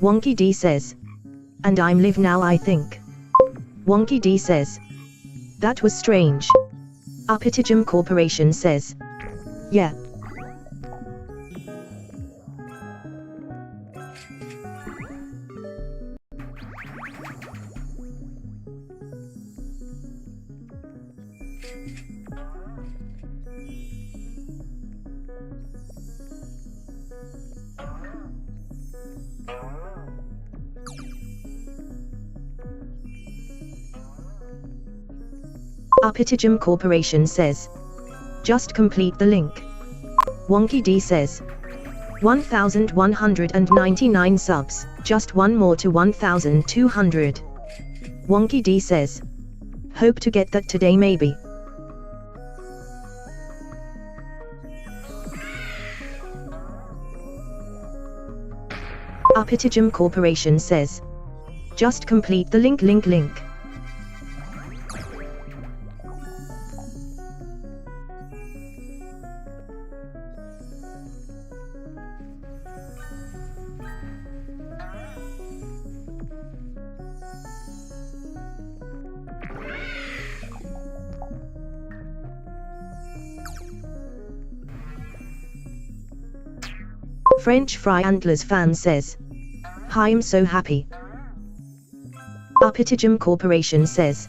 Wonky D says. And I'm live now I think. Wonky D says. That was strange. Uppitijum Corporation says. Yeah. Uppitijum Corporation says. Just complete the link. Wonky D says. 1,199 subs, just one more to 1,200. Wonky D says. Hope to get that today maybe. Uppitijum Corporation says. Just complete the link. French Fry Antlers fan says. Hi, I'm so happy. Uppitijum Corporation says.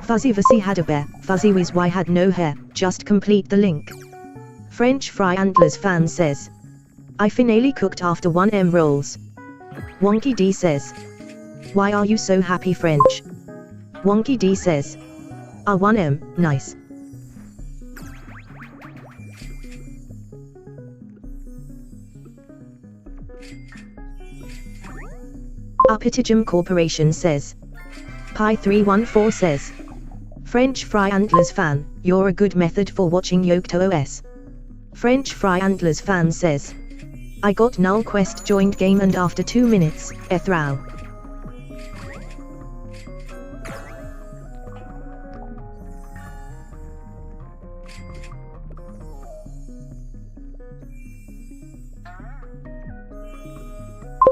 Fuzzy Vussy had a bear, Fuzzy Wiz Y had no hair, just complete the link. French Fry Antlers fan says. I finally cooked after 1M rolls. Wonky D says. Why are you so happy French? Wonky D says. 1M, nice. Uppitijum Corporation says. Pi314 says. French Fry Antlers fan, you're a good method for watching YoKTOOS. French Fry Antlers fan says. I got null quest joined game and after 2 minutes, Ethrow.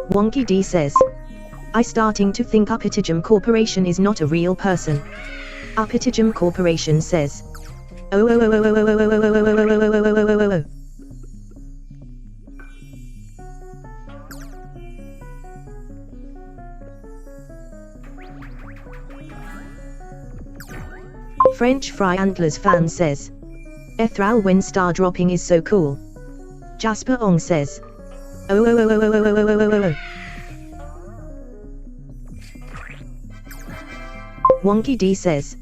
Wonky D says. I starting to think Uppitijum Corporation is not a real person. Uppitijum Corporation says. French Fry Antlers fan says. Ethral when star dropping is so cool. Jasper Ong says. Wonky D says.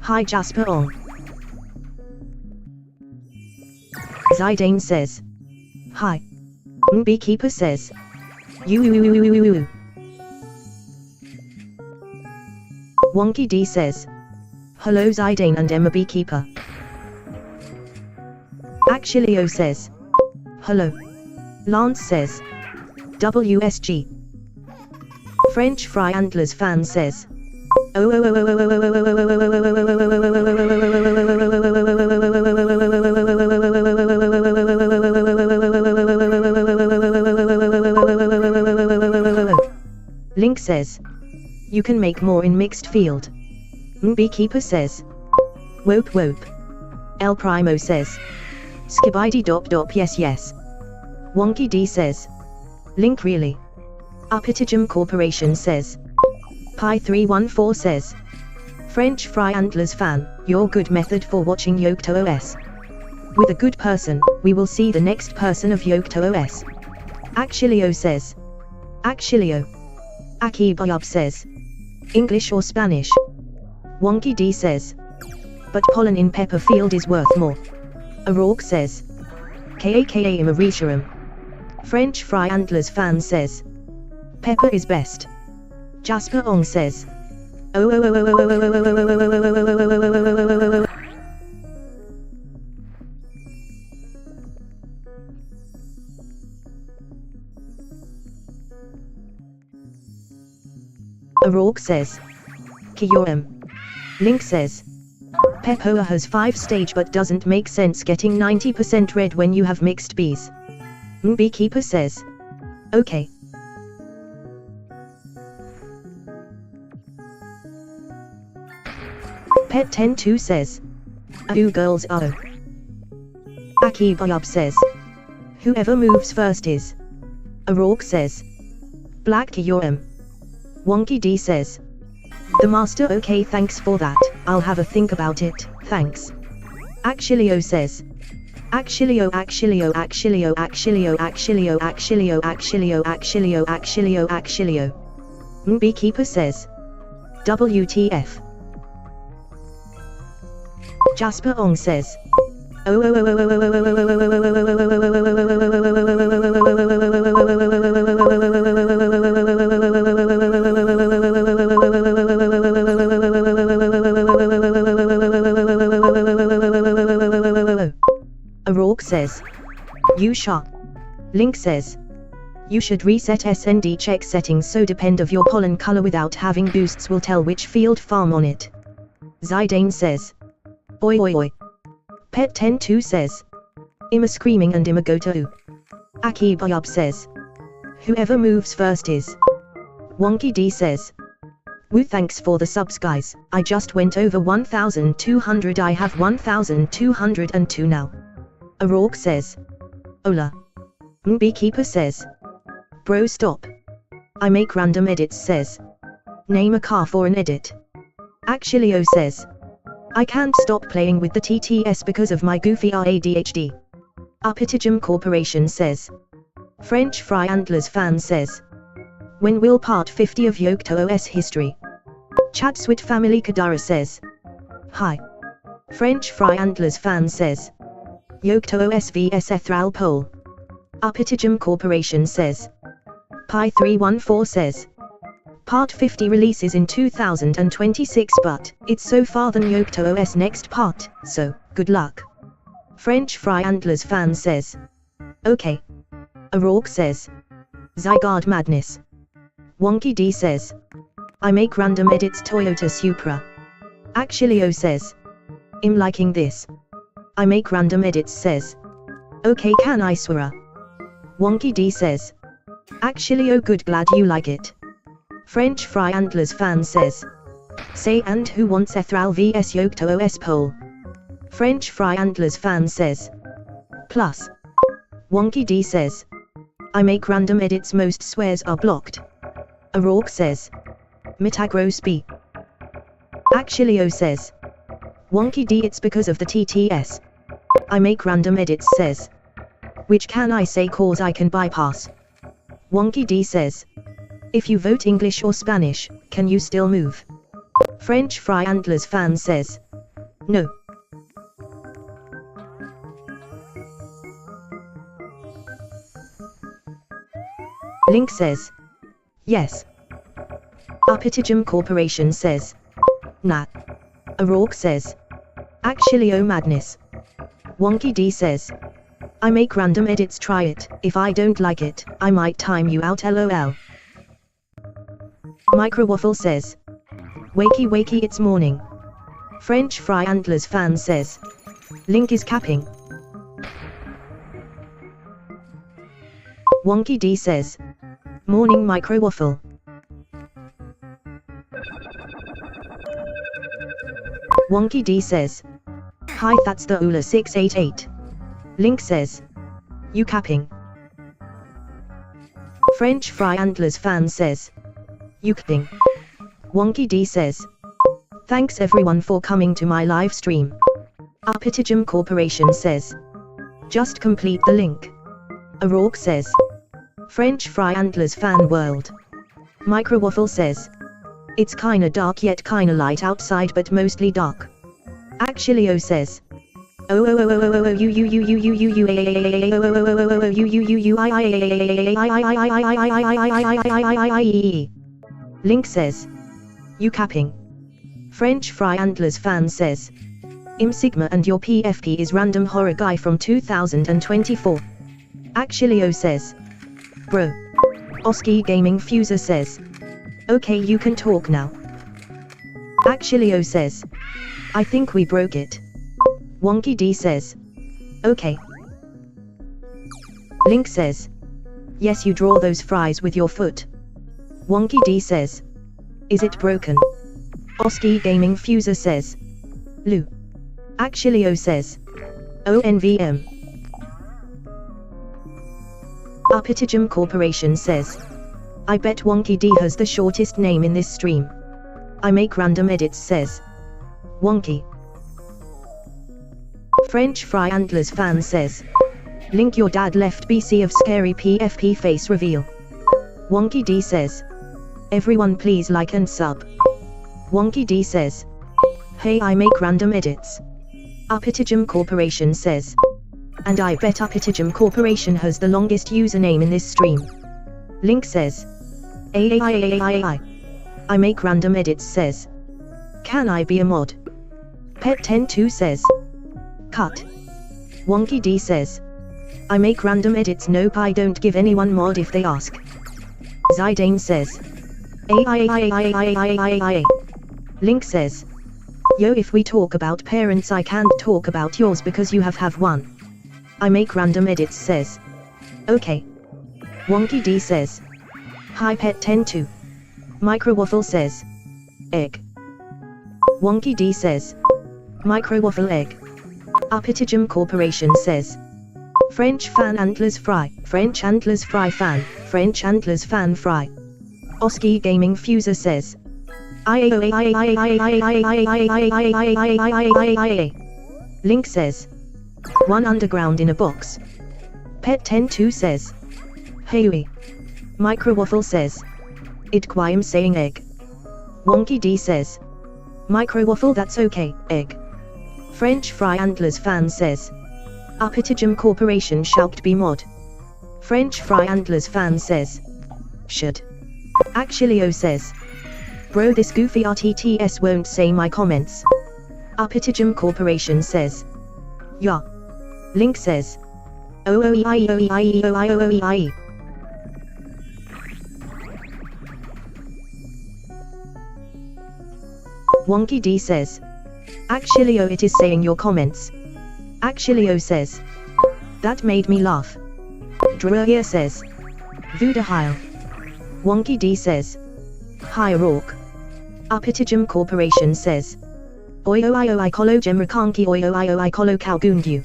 Hi Jasper Ong. Zidane says. Hi. Beekeeper says. Wonky D says. Hello Zidane and Emma Beekeeper. Actualio says. Hello. Lance says. WSG. French Fry Antlers fan says. Link says. You can make more in mixed field. Beekeeper says. Wope. El Primo says. Skibidi dop yes. Wonky D says. Link really. Uppitijum Corporation says. Pi314 says. French Fry Antlers fan, your good method for watching YoKTOOS. With a good person, we will see the next person of YoKTOOS. Actualio says. Actualio. Akibayub says. English or Spanish? Wonky D says. But pollen in pepper field is worth more. O'Rourke says. Kaka Mauritium. French Fry Antlers fan says. Pepper is best. Jasper Ong says. O'Rourke says. Kiyoram. Link says. Pepper has 5 stage but doesn't make sense getting 90% red when you have mixed bees. Beekeeper says. Okay. Pet102 says, "Ooh girls oh." Akibayub says, "Whoever moves first is." Aurok says, "Black Kiyoram." Wonky D says, "The master okay thanks for that, I'll have a think about it, thanks." Actualio says, "Actualio Actualio Actualio Actualio Actualio Actualio Actualio Actualio Actualio Actualio." Beekeeper says, "WTF." Jasper Ong says, Aurok says, "You sharp." Link says, "You should reset SND check settings so depend of your pollen color without having boosts will tell which field farm on it." Zidane says, "Oi oi oi." Pet102 says, "Ima screaming and Ima go to." Akibayub says, "Whoever moves first is." Wonky D says, "Woo thanks for the subs guys, I just went over 1200, I have 1202 now." Aurok says, "Ola." Beekeeper says, "Bro stop. I make random edits says, "Name a car for an edit." Actualio says, "I can't stop playing with the TTS because of my goofy ADHD." Upitijum Corporation says, "French Fry Antlers fan says, when will part 50 of Yokto OS history?" Chatswit Family Kadara says, "Hi." French Fry Antlers fan says, "Yokto OS vs Ethral poll." Upitijum Corporation says, Pi314 says, "Part 50 releases in 2026 but it's so far than Yokto OS next part, so good luck." French Fry Antlers fan says, "Okay." Aurok says, "Zygarde madness." Wonky D says, "I make random edits Toyota Supra." Actualio says, "I'm liking this. I make random edits says, okay can I swear?" Wonky D says, "Actualio good glad you like it." French Fry Antlers fan says, "Say and who wants Ethral vs Yokto OS poll?" French Fry Antlers fan says, "Plus." Wonky D says, "I make random edits most swears are blocked." Aurok says, "Mitagro spe." Actualio says, "Wonky D it's because of the TTS. I make random edits says, which can I say cause I can bypass." Wonky D says, "If you vote English or Spanish, can you still move?" French Fry Antlers fan says, "No." Link says, "Yes." Upitijum Corporation says, "Nah." Aurok says, "Actualio madness." Wonky D says, "I make random edits try it, if I don't like it, I might time you out lol." Microwaffle says, "Wakey wakey it's morning." French Fry Antlers fan says, "Link is capping." Wonky D says, "Morning Microwaffle." Wonky D says, "Hi that's the Ula 688. Link says, "You capping." French Fry Antlers fan says, "You capping." Wonky D says, "Thanks everyone for coming to my live stream." Upitijum Corporation says, "Just complete the link." Aurok says, "French Fry Antlers fan world." Microwaffle says, "It's kinda dark yet kinda light outside but mostly dark." Actualio says, "Oh oh oh oh oh oh you Link says, "You capping." French Fry Antlers fan says, "Im Sigma and your PFP is random horror guy from 2024." Actualio says, "Bro." Oski Gaming Fuser says, "Okay you can talk now." Actualio says, "I think we broke it." Wonky D says, "Okay." Link says, "Yes you draw those fries with your foot." Wonky D says, "Is it broken?" Oski Gaming Fuser says, Lou. Actually says. ONVM. Arpitigem Corporation says. I bet Wonky D has the shortest name in this stream. I make random edits says. Wonky. French Fry Antlers fan says. Link your dad left BC of scary PFP face reveal. Wonky D says. Everyone please like and sub. Wonky D says. Hey, I make random edits. Arpitigem Corporation says. And I bet Arpitigem Corporation has the longest username in this stream. Link says. I make random edits says. Can I be a mod? Pet102 says. Cut. Wonky D says. I make random edits. Nope, I don't give anyone mod if they ask. Zidane says. Link says. Yo, if we talk about parents I can't talk about yours because you have one. I make random edits says. Okay. Wonky D says. Hi Pet102. Microwaffle says. Egg. Wonky D says. Microwaffle egg. Arpitigem Corporation says. French fan antlers fry. French antlers fry fan. French antlers fan fry. Oski Gaming Fuser says. Link says. One underground in a box. Pet102 says. Hey. Microwaffle says. I'm saying egg. Wonky D says. Microwaffle, that's okay, egg. French Fry Antlers fan says. Arpitigem Corporation shout be mod. French Fry Antlers fan says. Should. Actually says. Bro, this goofy RTTS won't say my comments. Arpitigem Corporation says. Yeah. Link says. OOEIE. Wonky D says. Actually it is saying your comments. Actually says. That made me laugh. Druia says. Vuda Heil. Wonky D says. Hi Rourke. Arpitigem Corporation says. Oyo I kolo gemrakanki oyo I kolo kalgundu.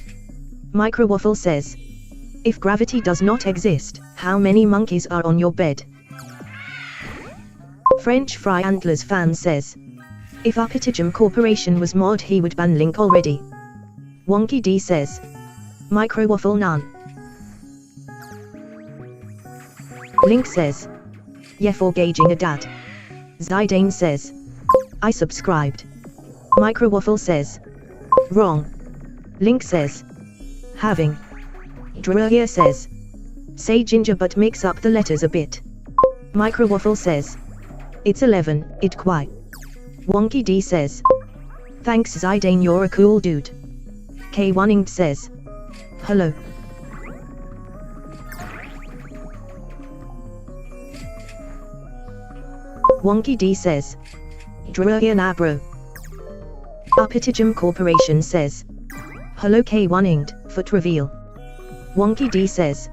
Microwaffle says. If gravity does not exist, how many monkeys are on your bed? French Fry Antlers fan says. If Arpitigem Corporation was mod he would ban Link already. Wonky D says. Microwaffle none. Link says. Yeah, for gauging a dad. Zidane says. I subscribed. Microwaffle says. Wrong. Link says. Having. Druia says. Say ginger but mix up the letters a bit. Microwaffle says. It's 11, it quite. Wonky D says. Thanks Zidane, you're a cool dude. K1inged says. Hello. Wonky D says. Druia na bro. Arpitigem Corporation says. Hello K1inged, foot reveal. Wonky D says.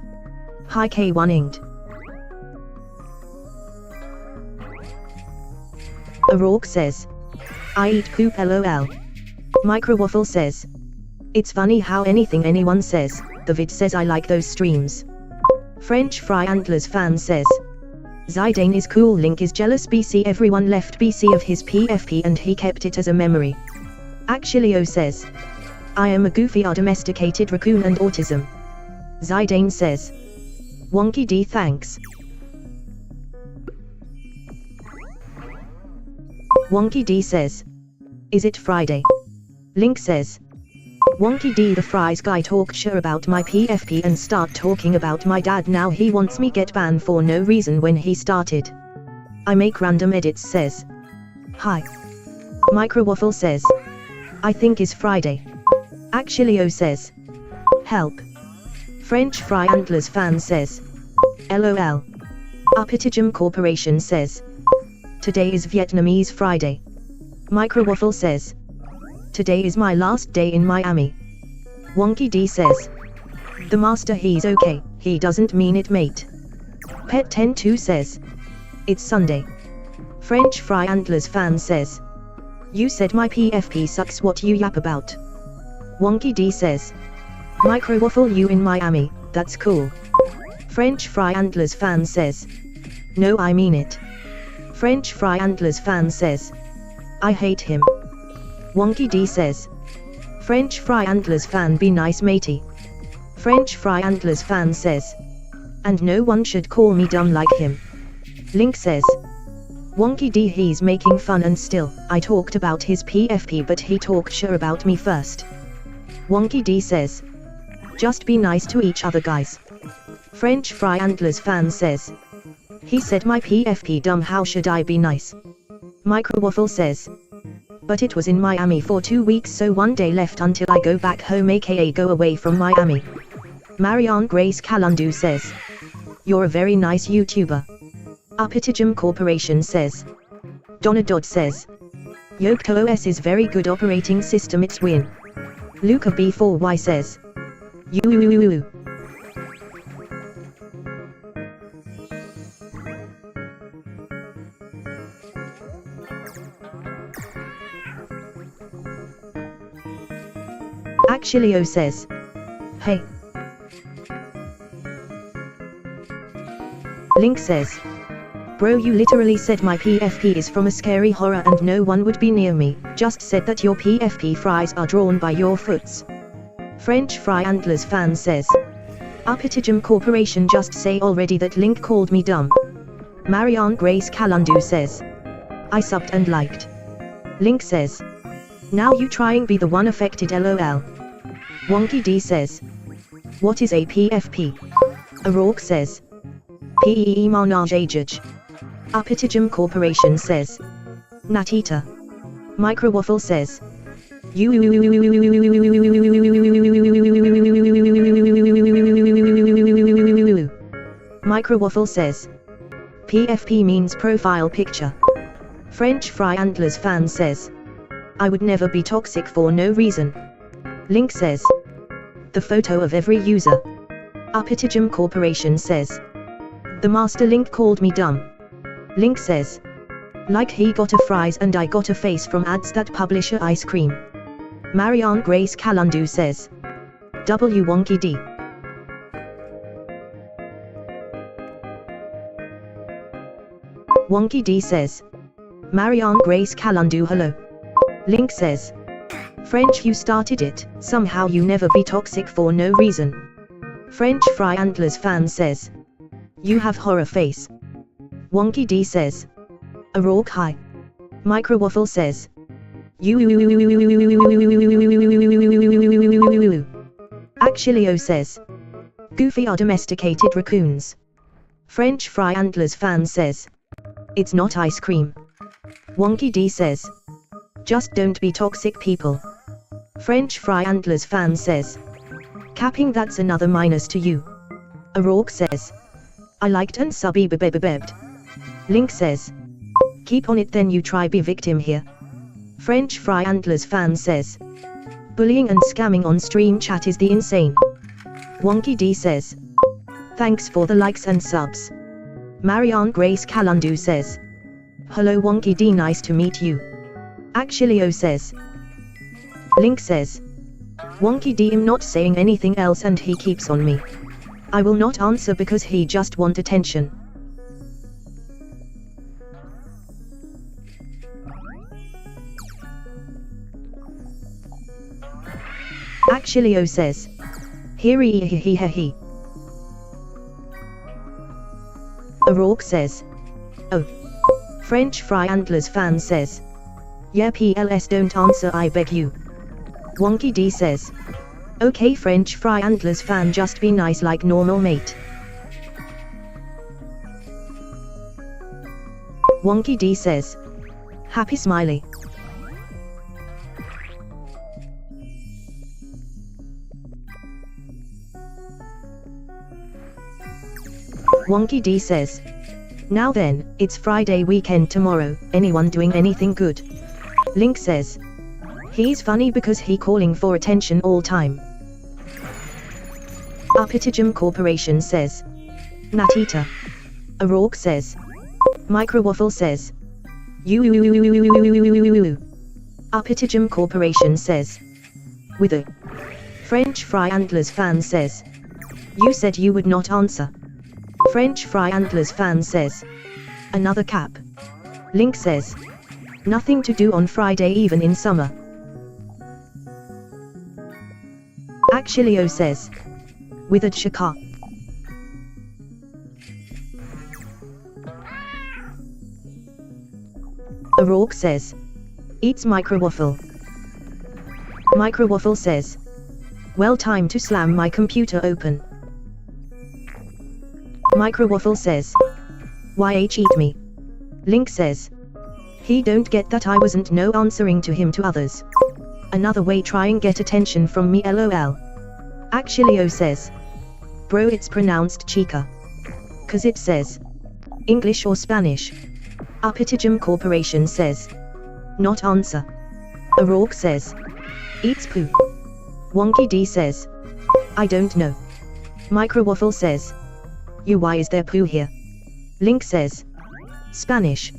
Hi K1inged. O'Rourke says. I eat poop lol. Microwaffle says. It's funny how anything anyone says, the vid says I like those streams. French Fry Antlers fan says. Zidane is cool, Link is jealous BC, everyone left BC of his PFP and he kept it as a memory. Actually says. I am a goofy domesticated raccoon and autism. Zidane says. Wonky D thanks. Wonky D says. Is it Friday? Link says. Wonky D, the fries guy talked sure about my PFP and start talking about my dad, now he wants me get banned for no reason when he started. I make random edits says. Hi. Microwaffle says. I think is Friday. Actually says. Help. French Fry Antlers fan says. LOL. Arpitigem Corporation says. Today is Vietnamese Friday. Microwaffle says. Today is my last day in Miami. Wonky D says. The master, he's okay, he doesn't mean it mate. Pet102 says. It's Sunday. French Fry Antlers fan says. You said my PFP sucks, what you yap about? Wonky D says. Micro waffle you in Miami, that's cool. French Fry Antlers fan says. No, I mean it. French Fry Antlers fan says. I hate him. Wonky D says. French Fry Antlers fan be nice matey. French Fry Antlers fan says. And no one should call me dumb like him. Link says. Wonky D, he's making fun and still, I talked about his PFP but he talked sure about me first. Wonky D says. Just be nice to each other guys. French Fry Antlers fan says. He said my PFP dumb, how should I be nice? Micro Waffle says. But it was in Miami for 2 weeks, so one day left until I go back home, aka go away from Miami. Marianne Grace Calundu says. You're a very nice YouTuber. Upitijum Corporation says. Donna Dodd says. Yocto OS is very good operating system, it's win. Luca B4Y says. You. Actually says. Hey. Link says. Bro, you literally said my PFP is from a scary horror and no one would be near me, just said that your PFP fries are drawn by your foots. French Fry Antlers fan says. Upitijum Corporation just say already that Link called me dumb. Marianne Grace Calundu says. I subbed and liked. Link says. Now you trying be the one affected, lol. Wonky D says. What is a PFP? Aurok says. PEE Manage Ajaj. Upitijum Corporation says. Natita. Micro Waffle says. Micro Waffle says. PFP means profile picture. French Fry Antlers fan says. I would never be toxic for no reason. Link says. The photo of every user. Upitijum Corporation says. The master Link called me dumb. Link says. Like he got a fries and I got a face from ads that publisher ice cream. Marianne Grace Calundu says. W Wonky D. Wonky D says. Marianne Grace Calundu hello. Link says. French, you started it, somehow you never be toxic for no reason. French Fry Antlers fan says. You have horror face. Wonky D says. Aurok hi. Micro Waffle says. Actually says. Goofy are domesticated raccoons. French Fry Antlers fan says. It's not ice cream. Wonky D says. Just don't be toxic people. French Fry Antlers fan says. Capping, that's another minus to you. Aurok says. I liked and subby bebbed. Link says. Keep on it then, you try be victim here. French Fry Antlers fan says. Bullying and scamming on stream chat is the insane. Wonky D says. Thanks for the likes and subs. Marianne Grace Calundu says. Hello Wonky D, nice to meet you. Actually says. Link says. Wonky D, I'm not saying anything else and he keeps on me. I will not answer because he just want attention. Actually says. Here he. Aurok says. Oh. French Fry Antlers fan says. Yeah, PLS don't answer, I beg you. Wonky D says. Okay French Fry Antlers fan, just be nice like normal mate. Wonky D says. Happy smiley. Wonky D says. Now then, it's Friday weekend tomorrow, anyone doing anything good? Link says. He's funny because he calling for attention all time. Upitijum Corporation says. Natita. Aurok says. Micro Waffle says. You. Uppitijum Corporation says. With a French Fry Antlers fan says. You said you would not answer. French Fry Antlers fan says. Another cap. Link says. Nothing to do on Friday even in summer. Actually says. Withered Shaka. O'Rourke says. Eats microwaffle. Microwaffle says. Well, time to slam my computer open. Microwaffle says. YH eat me. Link says. He don't get that I wasn't no answering to him to others. Another way try and get attention from me lol. Actually says. Bro, it's pronounced chica. Cause it says. English or Spanish. Uppitijum Corporation says. Not answer. O'Rourke says. Eats poo. Wonky D says. I don't know. Microwaffle says. Why is there poo here? Link says. Spanish.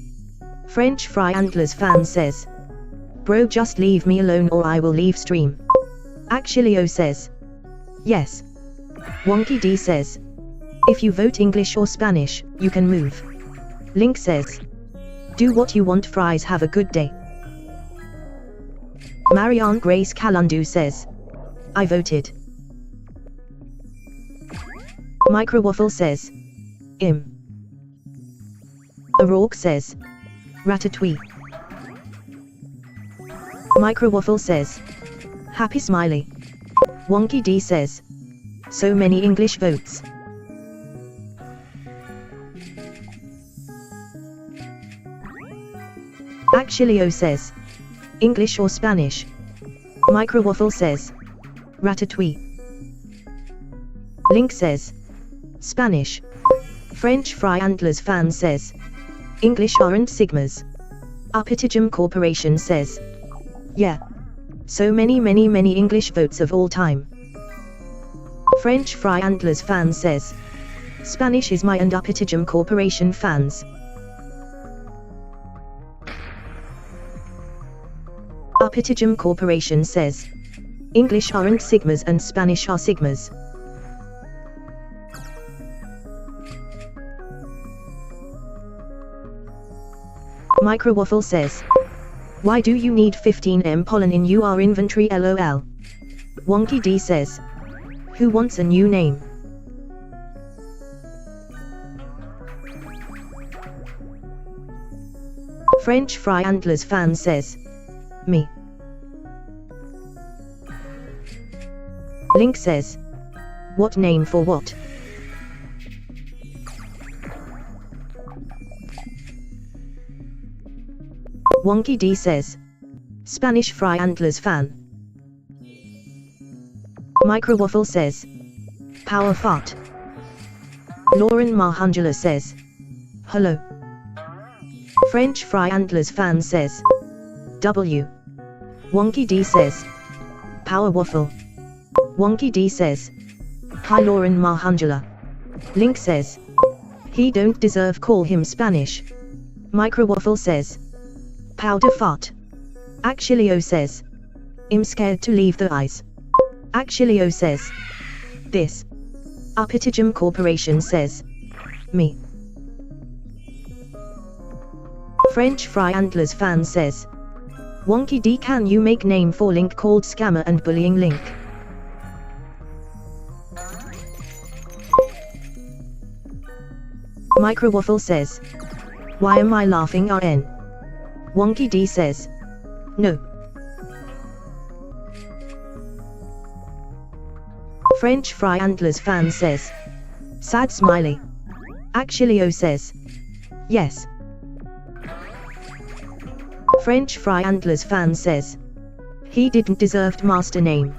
French Fry Antlers fan says. Bro, just leave me alone or I will leave stream. Actually says. Yes. Wonky D says. If you vote English or Spanish, you can move. Link says. Do what you want, fries, have a good day. Marianne Grace Calundu says. I voted. Microwaffle says. O'Rourke says. Ratatouille. Microwaffle says. Happy smiley. Wonky D says. So many English votes. Actually says. English or Spanish. Microwaffle says. Ratatouille. Link says. Spanish. French Fry Antlers fan says. English aren't Sigmas. Uppitijum Corporation says. Yeah. So many English votes of all time. French Fry Antlers fan says. Spanish is my and Uppitijum Corporation fans. Uppitijum Corporation says. English aren't Sigmas and Spanish are Sigmas. Microwaffle says. Why do you need 15M pollen in your inventory lol? Wonky D says. Who wants a new name? French Fry Antlers fan says. Me. Link says. What name for what? Wonky D says. Spanish Fry Antlers fan. Microwaffle says. Power fart. Lauren Mahangela says. Hello. French Fry Antlers fan says. W. Wonky D says. Power waffle. Wonky D says. Hi Lauren Mahangela. Link says. He don't deserve call him Spanish. Microwaffle says. Powder fart. Actually says. I'm scared to leave the eyes. Actually says. This. Uppitijum Corporation says. Me. French Fry Antlers fan says. Wonky D, can you make name for Link called Scammer and Bullying Link? Microwaffle says. Why am I laughing RN? Wonky D says. No. French Fry Antlers fan says. Sad smiley. Actually says. Yes. French Fry Antlers fan says. He didn't deserve master name.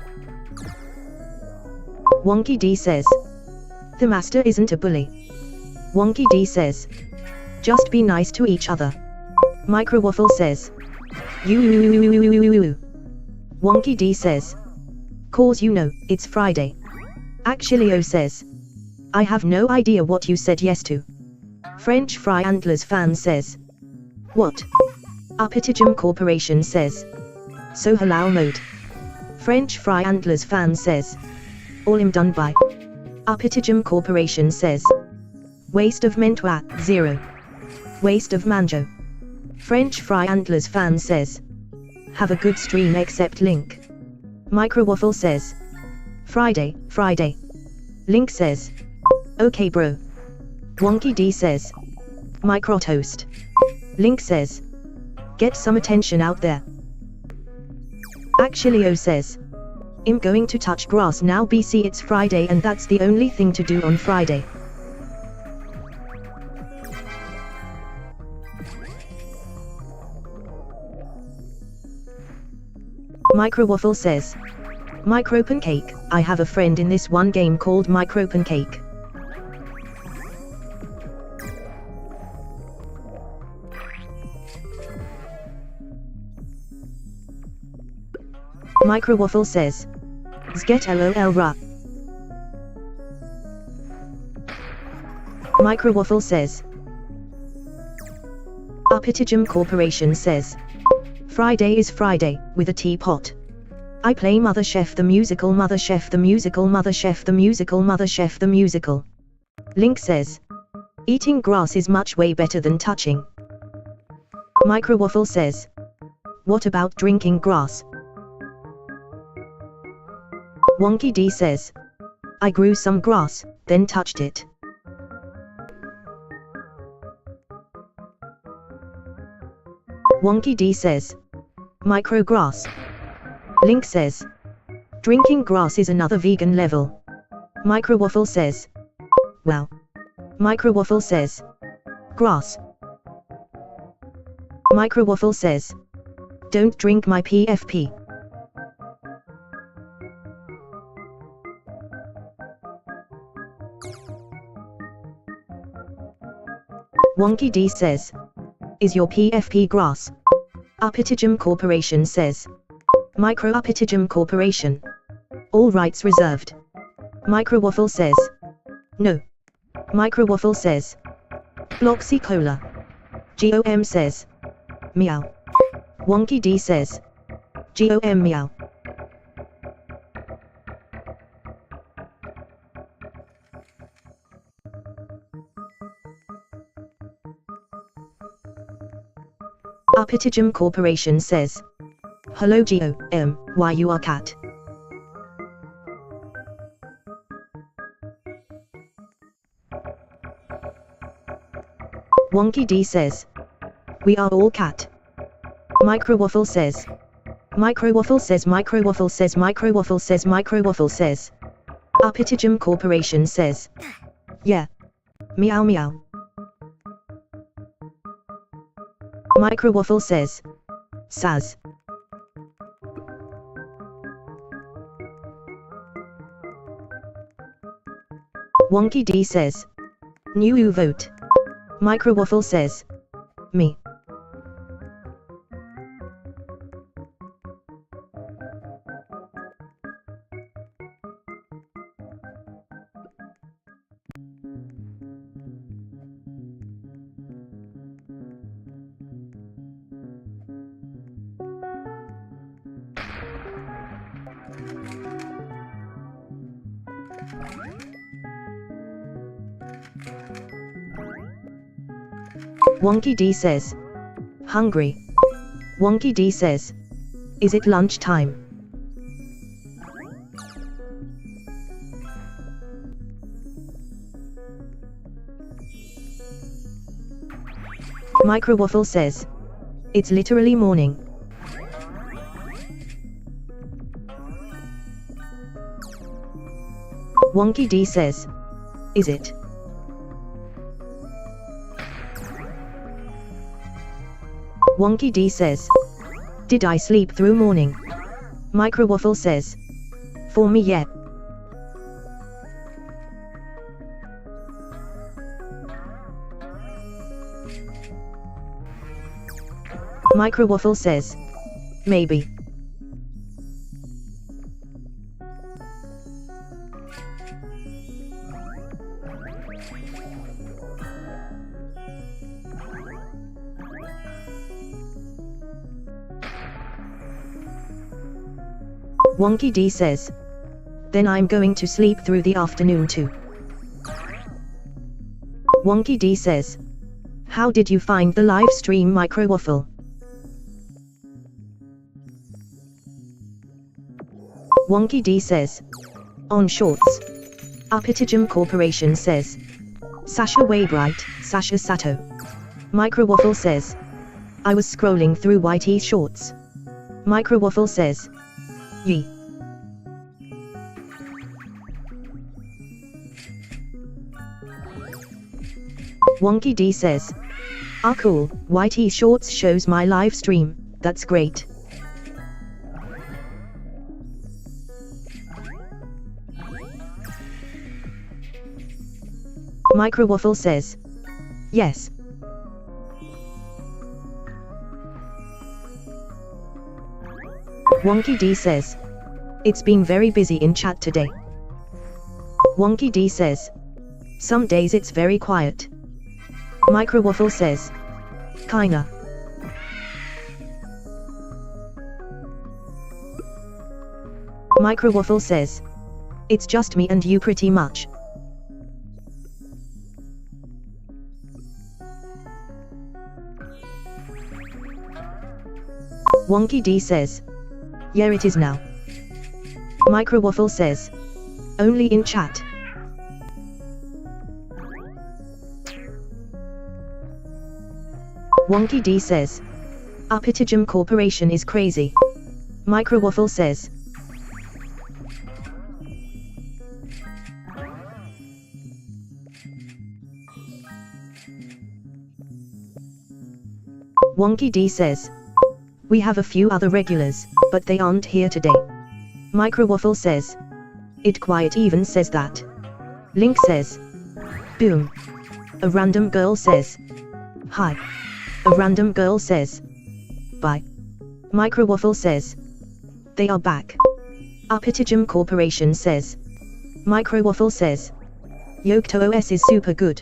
Wonky D says. The master isn't a bully. Wonky D says. Just be nice to each other. Microwaffle says. You. Wonky D says. Cause you know, it's Friday. Actually says. I have no idea what you said yes to. French Fry Antlers fan says. What? Uppitijum Corporation says. So halal mode. French fry antlers fan says. All im done by. Upitijum Corporation says. Waste of mentwa, 0. Waste of manjo. French fry antlers fan says. Have a good stream except link. Microwaffle says. Friday, Friday. Link says. Okay bro. Wonky D says. Microtoast. Link says. Get some attention out there. Actually O says. I'm going to touch grass now BC it's Friday and that's the only thing to do on Friday. Microwaffle says. Micropancake, I have a friend in this one game called Micropancake. Microwaffle says. Zget lol ra. Microwaffle says. Upitijum Corporation says. Friday is Friday, with a teapot. I play Mother Chef the musical, Mother Chef the musical, Mother Chef the musical, Mother Chef the musical. Link says. Eating grass is much way better than touching. Microwaffle says. What about drinking grass? Wonky D says. I grew some grass, then touched it. Wonky D says. Micrograss. Link says. Drinking grass is another vegan level. Microwaffle says. Wow. Microwaffle says. Grass. Microwaffle says. Don't drink my PFP. Wonky D says. Is your PFP grass? Upitijum Corporation says. Micro Upitijum Corporation. All rights reserved. Microwaffle says. No. Microwaffle says. Bloxy Cola. GOM says. Meow. Wonky D says. GOM meow. Upitijum Corporation says. Hello GOM, why you are cat? Wonky D says. We are all cat. Microwaffle says. Microwaffle says, Microwaffle says, Microwaffle says, Microwaffle says. Upitijum Corporation says. Yeah. Meow meow. Microwaffle says. Saz. Wonky D says. New you vote. Microwaffle says. Me. Wonky D says. Hungry. Wonky D says. Is it lunch time? Microwaffle says. It's literally morning. Wonky D says. Is it? Wonky D says. Did I sleep through morning? Microwaffle says. For me yeah. Microwaffle says. Maybe. Wonky D says. Then I'm going to sleep through the afternoon too. Wonky D says. How did you find the live stream, Micro Waffle? Wonky D says. On shorts. Apitijum Corporation says. Sasha Waybright, Sasha Sato. Micro Waffle says. I was scrolling through Whitey shorts. Micro Waffle says. Yee. Wonky D says. Ah cool, Whitey shorts shows my live stream, that's great. Micro Waffle says. Yes. Wonky D says. It's been very busy in chat today. Wonky D says. Some days it's very quiet. Micro Waffle says. Kinda. Micro Waffle says. It's just me and you pretty much. Wonky D says. Yeah, it is now. Micro Waffle says. Only in chat. Wonky D says. Apitijum Corporation is crazy. Micro Waffle says. Wonky D says. We have a few other regulars, but they aren't here today. Micro Waffle says. It quiet even says that. Link says. Boom. A random girl says. Hi. A random girl says. Bye. Micro Waffle says. They are back. Apitijum Corporation says. Micro Waffle says. Yokto OS is super good.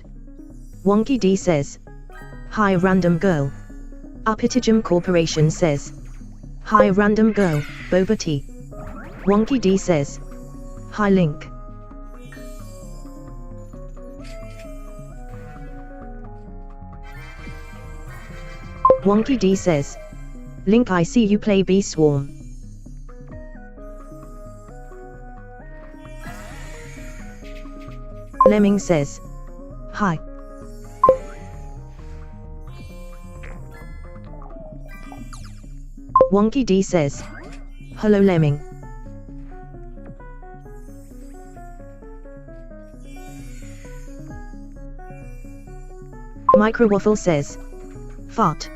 Wonky D says. Hi random girl. Apitijum Corporation says. Hi random girl, Boba T. Wonky D says. Hi Link. Wonky D says. Link, I see you play Bee Swarm. Lemming says. Hi. Wonky D says. Hello Lemming. Micro Waffle says. Fart.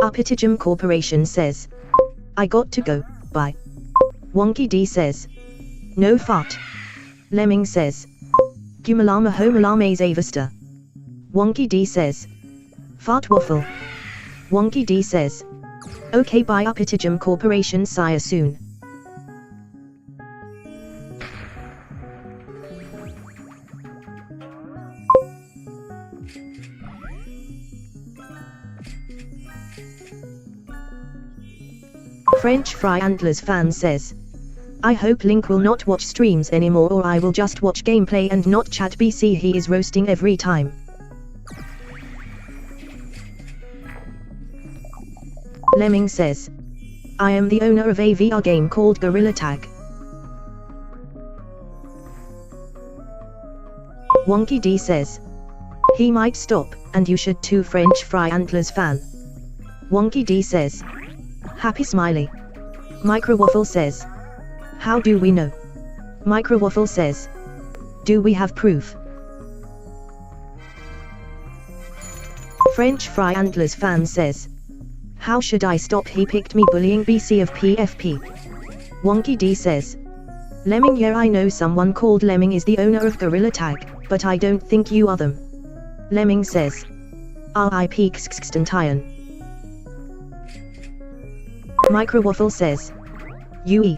Apitijum Corporation says. I got to go, bye. Wonky D says. No fart. Lemming says. Gumalama homalame zavista. Wonky D says. Fart Waffle. Wonky D says. Okay, bye Apitijum Corporation, see you soon. French Fry Antlers fan says. I hope Link will not watch streams anymore, or I will just watch gameplay and not chat BC. He is roasting every time. Lemming says. I am the owner of a VR game called Gorilla Tag. Wonky D says. He might stop, and you should too, French Fry Antlers fan. Wonky D says. Happy smiley. Micro Waffle says. How do we know? Micro Waffle says. Do we have proof? French Fry Antlers fan says. How should I stop? He picked me bullying BC of PFP. Wonky D says. Lemming, yeah, I know someone called Lemming is the owner of Gorilla Tag, but I don't think you are them. Lemming says. RIP Xxxtantian. Micro Waffle says. UE.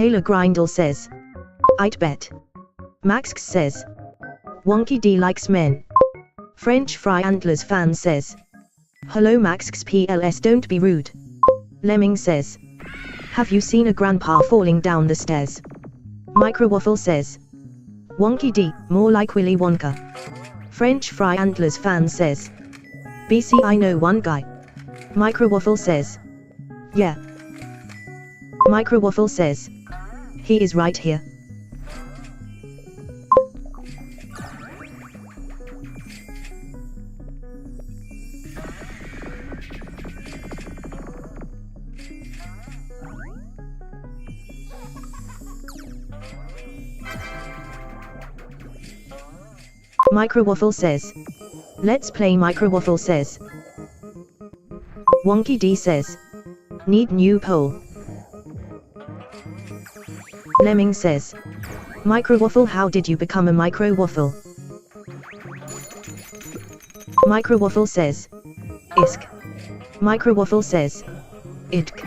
Taylor Grindle says, I'd bet. Max says, Wonky D likes men. French Fry Antlers fan says, hello Max PLS, don't be rude. Lemming says, have you seen a grandpa falling down the stairs? Microwaffle says, Wonky D, more like Willy Wonka. French Fry Antlers fan says, BC, I know one guy. Microwaffle says, yeah. Microwaffle says, he is right here. Microwaffle says, let's play. Microwaffle says, Wonky D says, need new pole. Lemming says, Microwaffle, how did you become a microwaffle? Microwaffle says, isk. Microwaffle says, idk.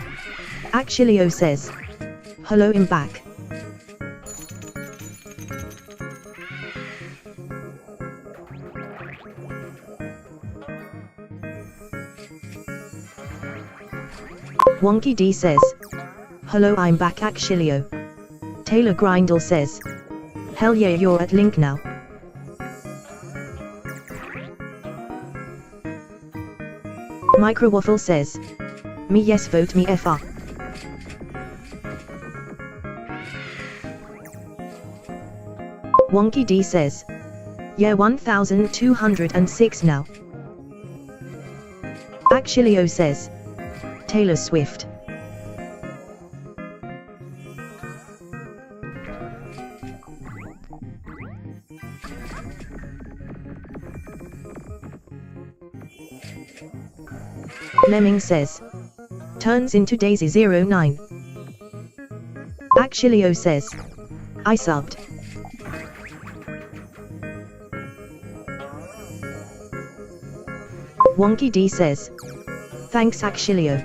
Actuallyo says, hello, I'm back. Wonky D says, hello, I'm back. Actuallyo. Taylor Grindle says, hell yeah, you're at link now. Microwaffle says, me yes, vote me FR. Wonky D says, yeah, 1206 now. Actuallyo says, Taylor Swift. Lemming says, turns into Daisy 09. Actuallyo says, I subbed. Wonky D says, thanks Actuallyo.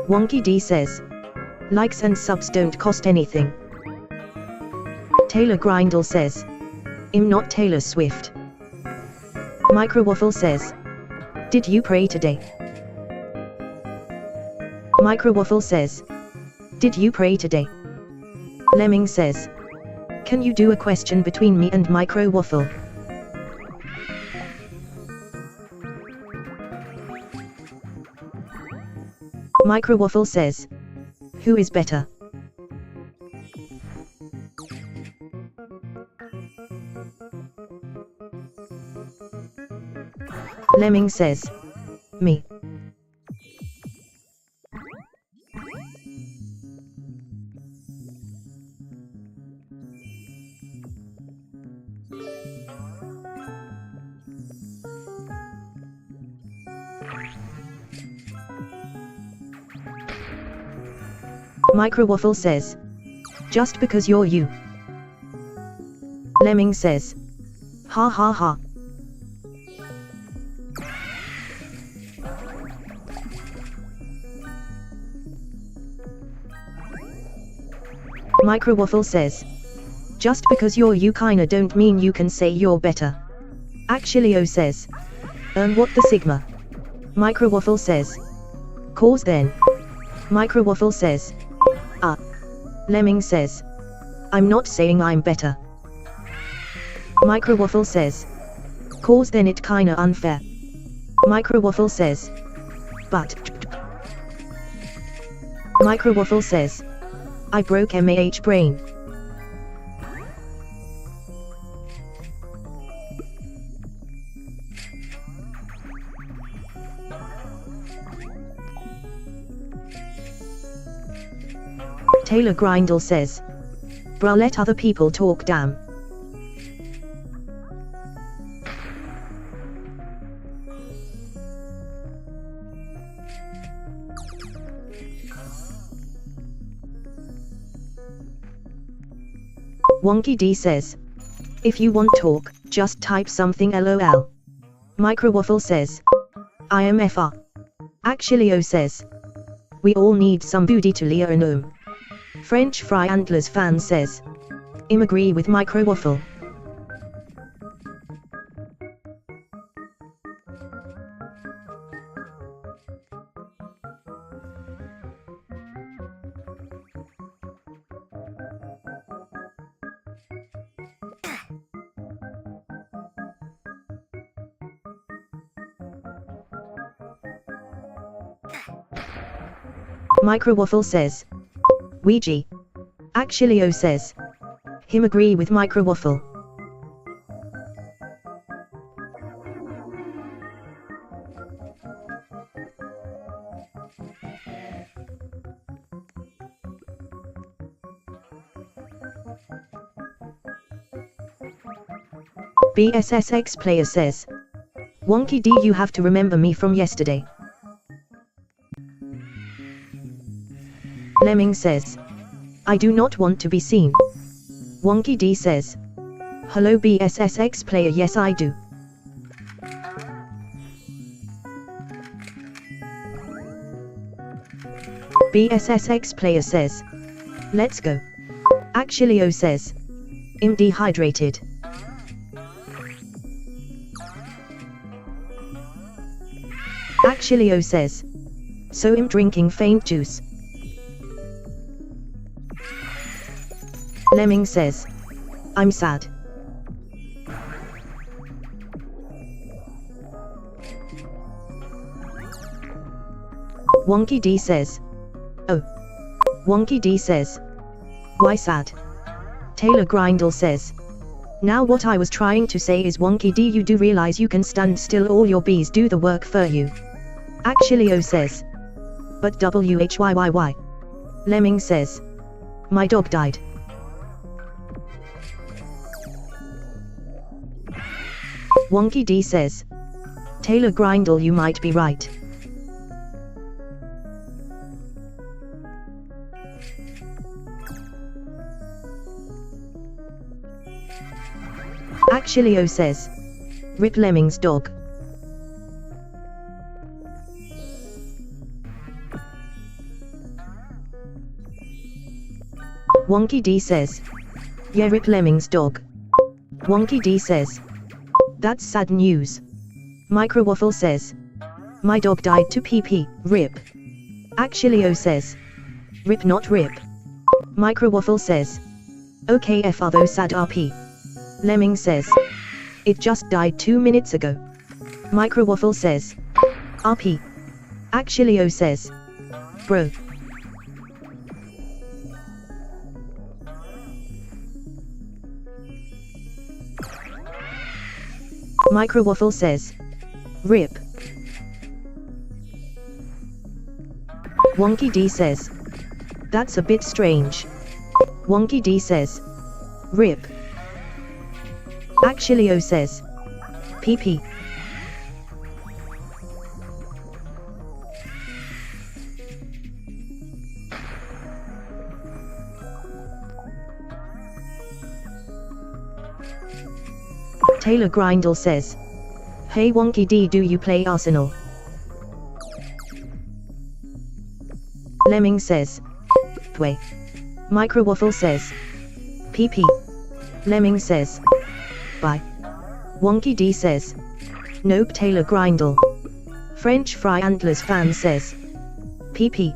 Wonky D says, likes and subs don't cost anything. Taylor Grindle says, I'm not Taylor Swift. Microwaffle says, did you pray today? Microwaffle says, did you pray today? Lemming says, can you do a question between me and Microwaffle? Microwaffle says, who is better? Lemming says, me. Microwaffle says, just because you're you. Lemming says, ha ha ha. Microwaffle says, just because you're you kinda don't mean you can say you're better. Actuallyo says, what the sigma? Microwaffle says, cause then. Microwaffle says, Lemming says, I'm not saying I'm better. Microwaffle says, cause then it kinda unfair. Microwaffle says, but. Microwaffle says, I broke MAH brain. Taylor Grindle says, bruh, let other people talk, damn. Wonky D says, If you want talk, just type something lol. Microwaffle says. I am FR. Actually says. We all need some booty to learn. French fry antlers fan says. I'm agree with Microwaffle. Microwaffle says. Ouija. Actually says. Him agree with Microwaffle. BSSX player says. Wonky D, you have to remember me from yesterday. Lemming says. I do not want to be seen. Wonky D says. Hello BSSX player, yes I do. BSSX player says. Let's go. Actually says. I'm dehydrated. Actually says. So I'm drinking faint juice. Lemming says. I'm sad. Wonky D says. Oh. Wonky D says. Why sad? Taylor Grindle says. Now what I was trying to say is Wonky D, you do realize you can stand still, all your bees do the work for you. Actually says. But whyy. Lemming says. My dog died. Wonky D says. Taylor Grindle, you might be right. Actually says. Rip Lemming's dog. Wonky D says. Yeah, rip Lemming's dog. Wonky D says. That's sad news. Microwaffle says. My dog died to pee, rip. Actually says. Rip not rip. Microwaffle says. Okay FR though sad RP. Lemming says. It just died 2 minutes ago. Microwaffle says. RP. Actually says. Bro. Microwaffle says. Rip. Wonky D says. That's a bit strange. Wonky D says. Rip. Actually says. PP. Taylor Grindle says. Hey Wonky D, do you play Arsenal? Lemming says. Pway. Microwaffle says. PP. Lemming says. Bye. Wonky D says. Nope. Taylor Grindle. French fry antlers fan says. PP.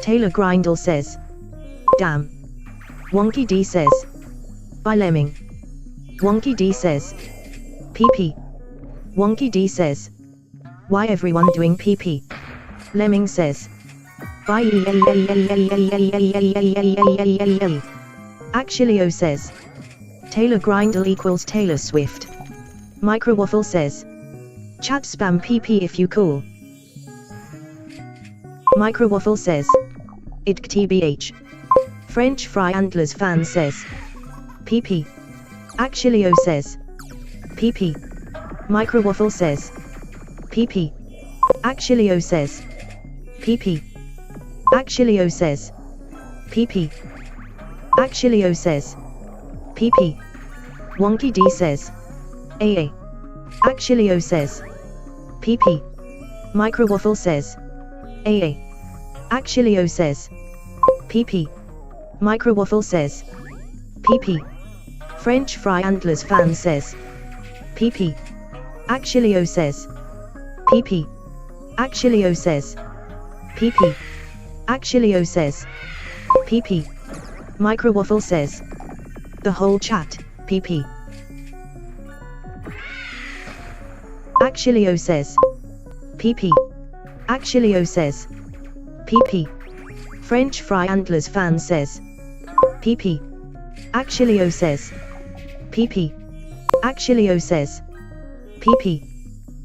Taylor Grindle says. Damn. Wonky D says. Bye Lemming. Wonky D says. PP. Wonky D says. Why everyone doing PP? Lemming says. Bye. Actually says. Taylor Grindle equals Taylor Swift. Microwaffle says. Chat spam PP if you cool. Microwaffle says. ITKTBH. French fry antlers fan says. PP. Actually says. PP. Microwaffle says. PP. Actually says. PP. Actually says. PP. Actually says. PP. Wonky D says. AA. Actually O says. PP. Microwaffle says. AA. Actually O says. PP. Microwaffle says. PP. French fry antlers fan says. PP. Actually O says. PP. Actually O says. PP. Actually O says. PP. Microwaffle says. The whole chat, PP. Actually O says. PP. Actually O says. PP. French fry antlers fan says. PP. Actually O says. PP. Actually O says. PP.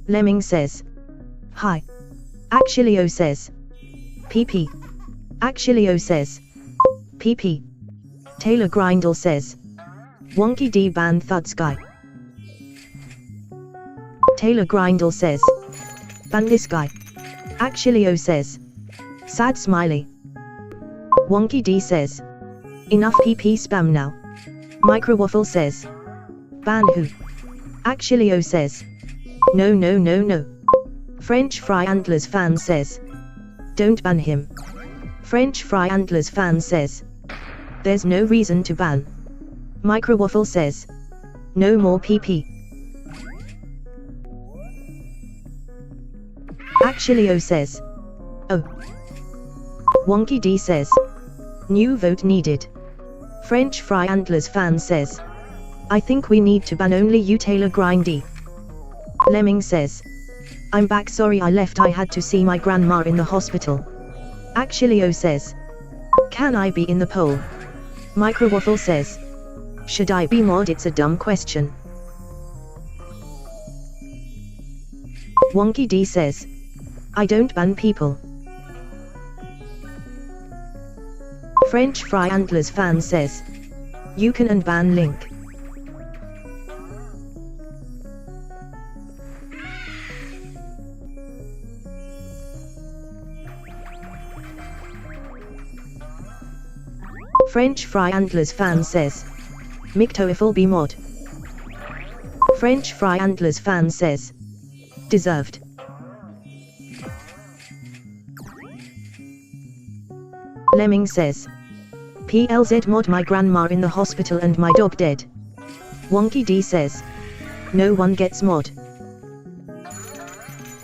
Lemming says. Hi. Actually O says. PP. Actually O says. PP. Taylor Grindle says. Wonky D ban thuds guy. Taylor Grindle says. Ban this guy. Actually O says. Sad smiley. Wonky D says. Enough PP spam now. Microwaffle says. Ban who? Actually O says. No no no no. French fry antlers fan says. Don't ban him. French fry antlers fan says. There's no reason to ban. Microwaffle says. No more PP. Actually O says. Oh. Wonky D says. New vote needed. French fry antlers fan says. I think we need to ban only you Taylor Grindy. Lemming says. I'm back, sorry I left, I had to see my grandma in the hospital. Actually O says. Can I be in the poll? Microwaffle says. Should I be mod? It's a dumb question. Wonky D says. I don't ban people. French fry antlers fan says. You can unban link. French fry antlers fan says. Micto if'll be mod. French fry antlers fan says. Deserved. Lemming says. PLZ mod, my grandma in the hospital and my dog dead. Wonky D says. No one gets mod.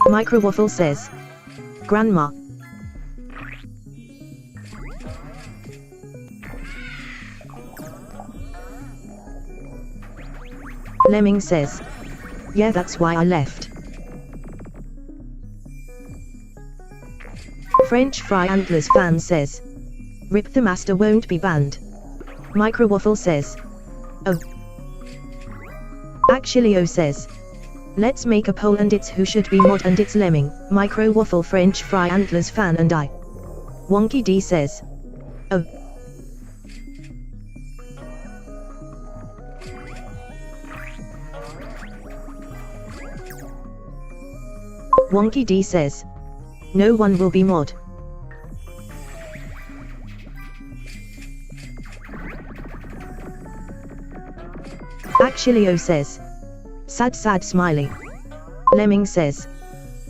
Microwaffle says. Grandma. Lemming says. Yeah, that's why I left. French fry antlers fan says. Rip, the master won't be banned. Microwaffle says. Oh. Actually O says. Let's make a poll and it's who should be mod and it's Lemming, Microwaffle, French fry antlers fan and I. Wonky D says. Oh. Wonky D says. No one will be mod. Actually O says. Sad sad smiley. Lemming says.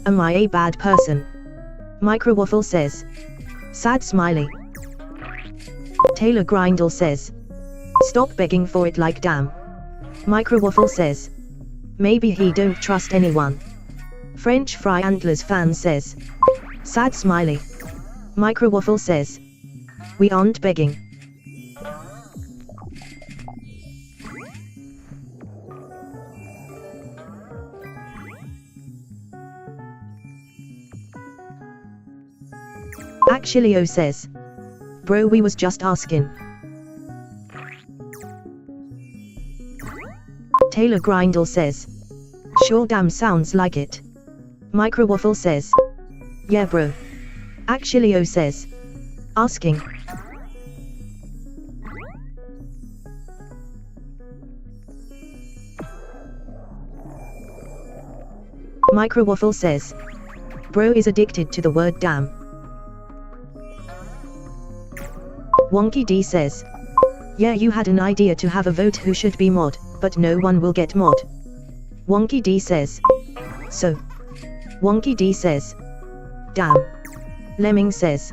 Am I a bad person? Microwaffle says. Sad smiley. Taylor Grindle says. Stop begging for it like damn. Microwaffle says. Maybe he don't trust anyone. French fry antlers fan says. Sad smiley. Microwaffle says. We aren't begging. Actually O says. Bro, we was just asking. Taylor Grindle says. Sure damn sounds like it. Microwaffle says. Yeah bro. Actually O says. Asking. Microwaffle says. Bro is addicted to the word damn. Wonky D says. Yeah, you had an idea to have a vote who should be mod, but no one will get mod. Wonky D says. So. Wonky D says. Damn. Lemming says.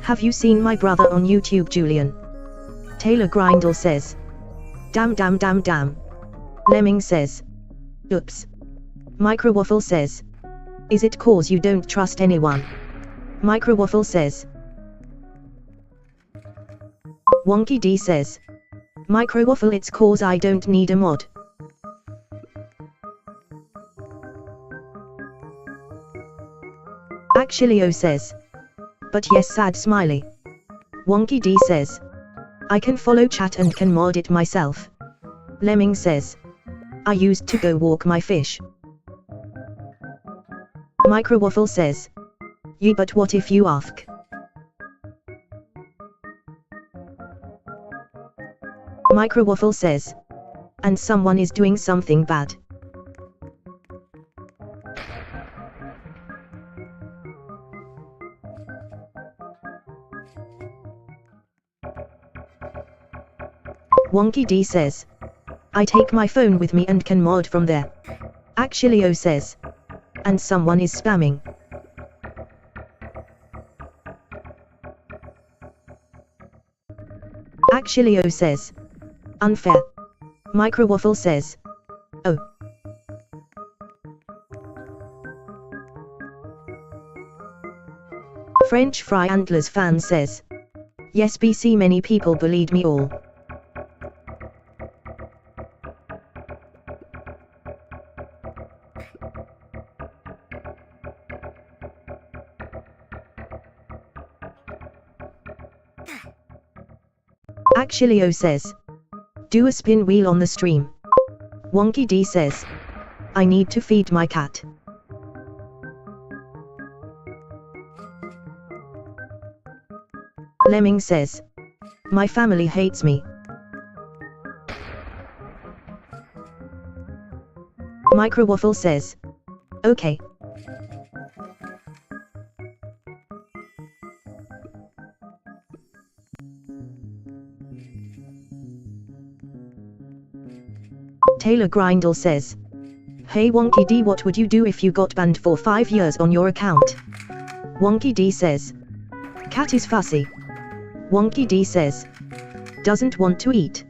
Have you seen my brother on YouTube, Julian? Taylor Grindle says. Damn damn damn damn. Lemming says. Oops. Microwaffle says. Is it cause you don't trust anyone? Microwaffle says. Wonky D says. Microwaffle, it's cause I don't need a mod. Actually O says. But yes, sad smiley. Wonky D says. I can follow chat and can mod it myself. Lemming says. I used to go walk my fish. Microwaffle says. Yeah, but what if you ask? Microwaffle says. And someone is doing something bad. Wonky D says. I take my phone with me and can mod from there. Actually O says. And someone is spamming. Actually O says. Unfair. Microwaffle says. Oh. French Fry Antlers fan says. Yes, BC, many people bullied me all. Actually O says. Do a spin wheel on the stream. Wonky D says. I need to feed my cat. Lemming says. My family hates me. Microwaffle says. Okay. Taylor Grindle says. Hey Wonky D, what would you do if you got banned for 5 years on your account? Wonky D says. Cat is fussy. Wonky D says. Doesn't want to eat.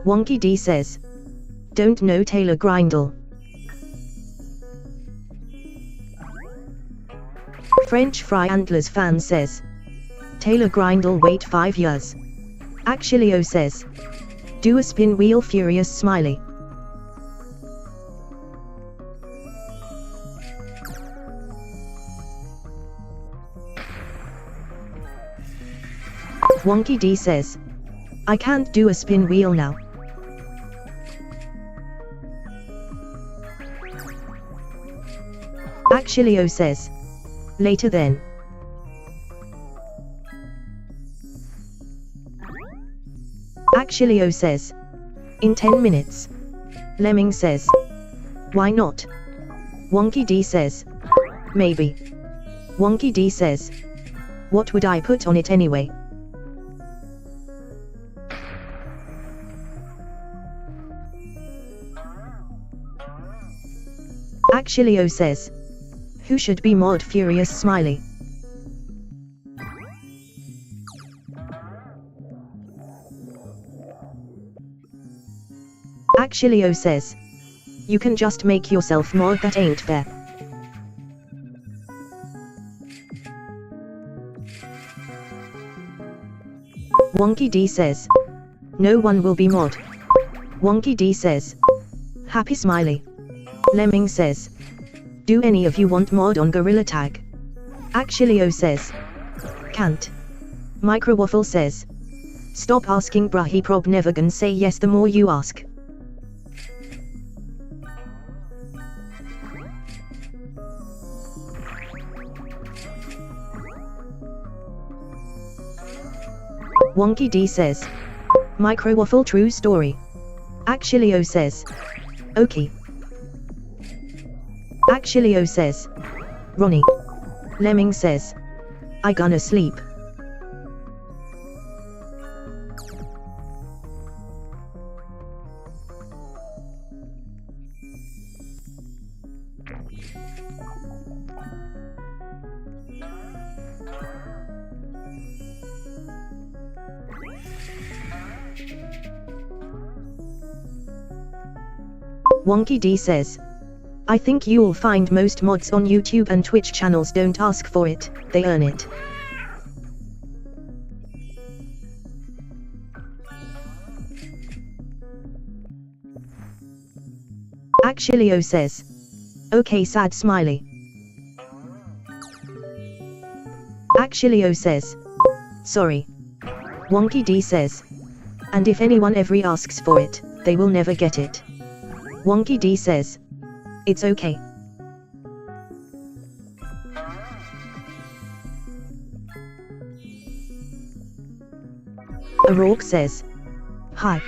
Wonky D says. Don't know Taylor Grindle. French Fry Antlers fan says. Taylor Grindle, wait 5 years. Actually O says. Do a spin wheel, furious smiley. Wonky D says. I can't do a spin wheel now. Actually O says. Later then. Actually O says. In 10 minutes. Lemming says. Why not? Wonky D says. Maybe. Wonky D says. What would I put on it anyway? Actually O says. Who should be mod, furious smiley? Actually O says. You can just make yourself mod, that ain't fair. Wonky D says. No one will be mod. Wonky D says. Happy smiley. Lemming says. Do any of you want mod on Gorilla Tag? Actually O says. Can't. Microwaffle says. Stop asking bruh, he prob never gon' say yes the more you ask. Wonky D says. Microwaffle, true story. Actually O says. Okay. Actually says. Ronnie. Lemming says. I gonna sleep. Wonky D says. I think you'll find most mods on YouTube and Twitch channels don't ask for it, they earn it. Actually says. Okay, sad smiley. Actually says. Sorry. Wonky D says. And if anyone ever asks for it, they will never get it. Wonky D says. It's okay. O'Rourke says. Hi.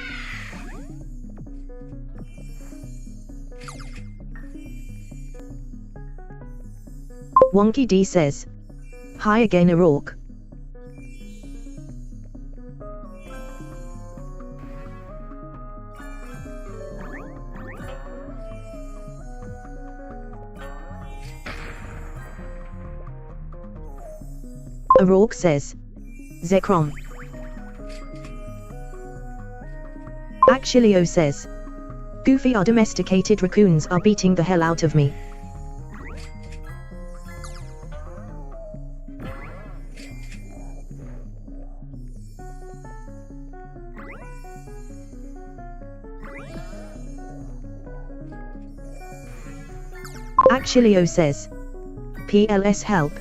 Wonky D says. Hi again, O'Rourke. O'Rourke says. Zekrom. Actually says. Goofy, our domesticated raccoons are beating the hell out of me. Actually says. PLS help.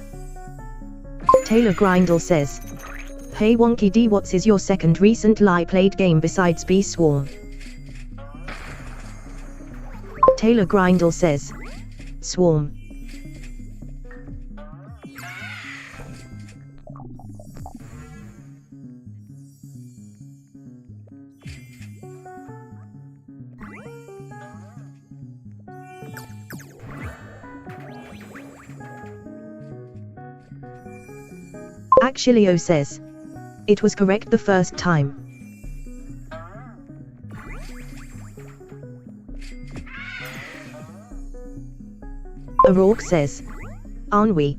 Taylor Grindle says. Hey Wonky D, what's is your second recent lie played game besides Bee Swarm? Taylor Grindle says. Swarm. Actually says. It was correct the first time. O'Rourke says. Aren't we?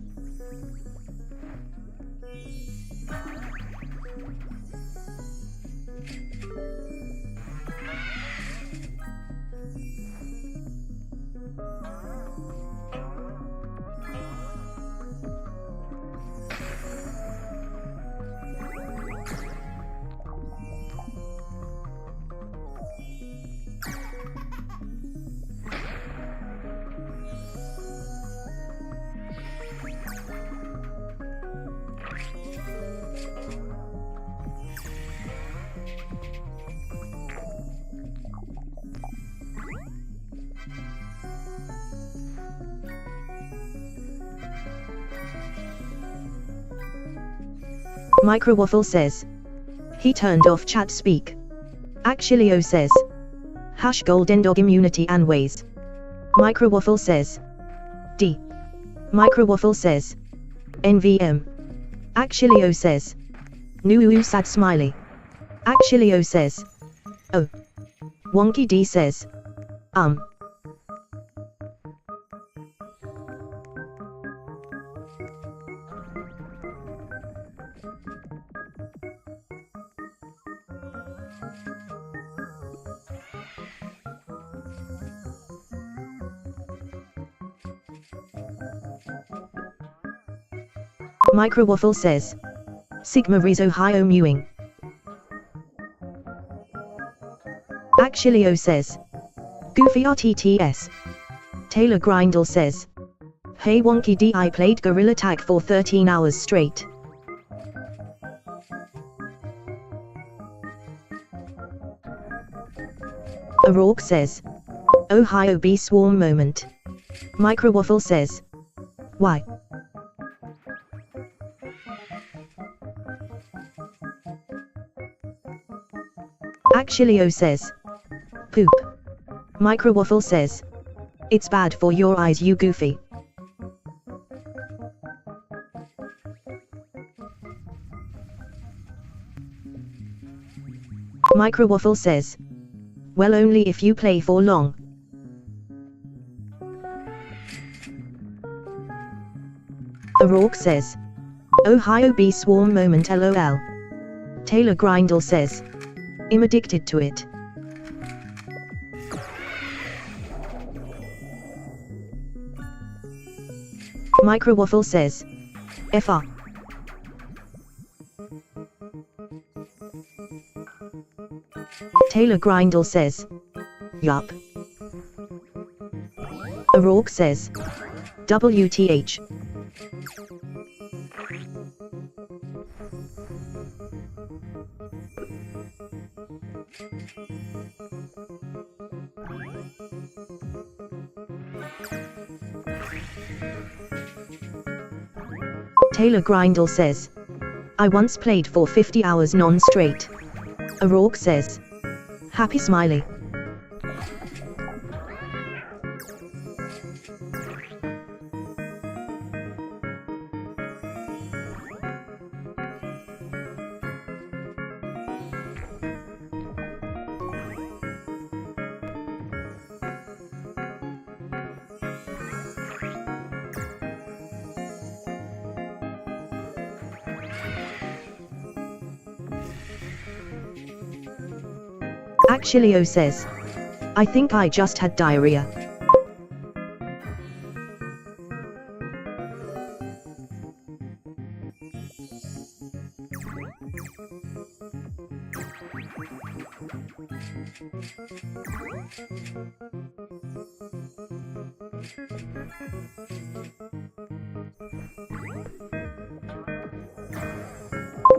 Microwaffle says. He turned off chat speak. Actually says. Hash golden dog immunity and ways. Microwaffle says. D. Microwaffle says. NVM. Actually says. Nuu sad smiley. Actually says. Oh. Wonky D says. Microwaffle says. Sigma is Ohio mewing. Actually says. Goofy RTTS. Taylor Grindle says. Hey Wonky D, I played Gorilla Tag for 13 hours straight. O'Rourke says. Ohio Bee Swarm moment. Microwaffle says. Why? Actually says. Poop. Microwaffle says. It's bad for your eyes, you goofy. Microwaffle says, well, only if you play for long. O'Rourke says, Ohio bee swarm moment lol. Taylor Grindle says, I'm addicted to it. Microwaffle says, FR. Taylor Grindle says, yup. O'Rourke says, WTH. Taylor Grindle says, I once played for 50 hours non-straight. O'Rourke says, happy smiley. Actually says, I think I just had diarrhea.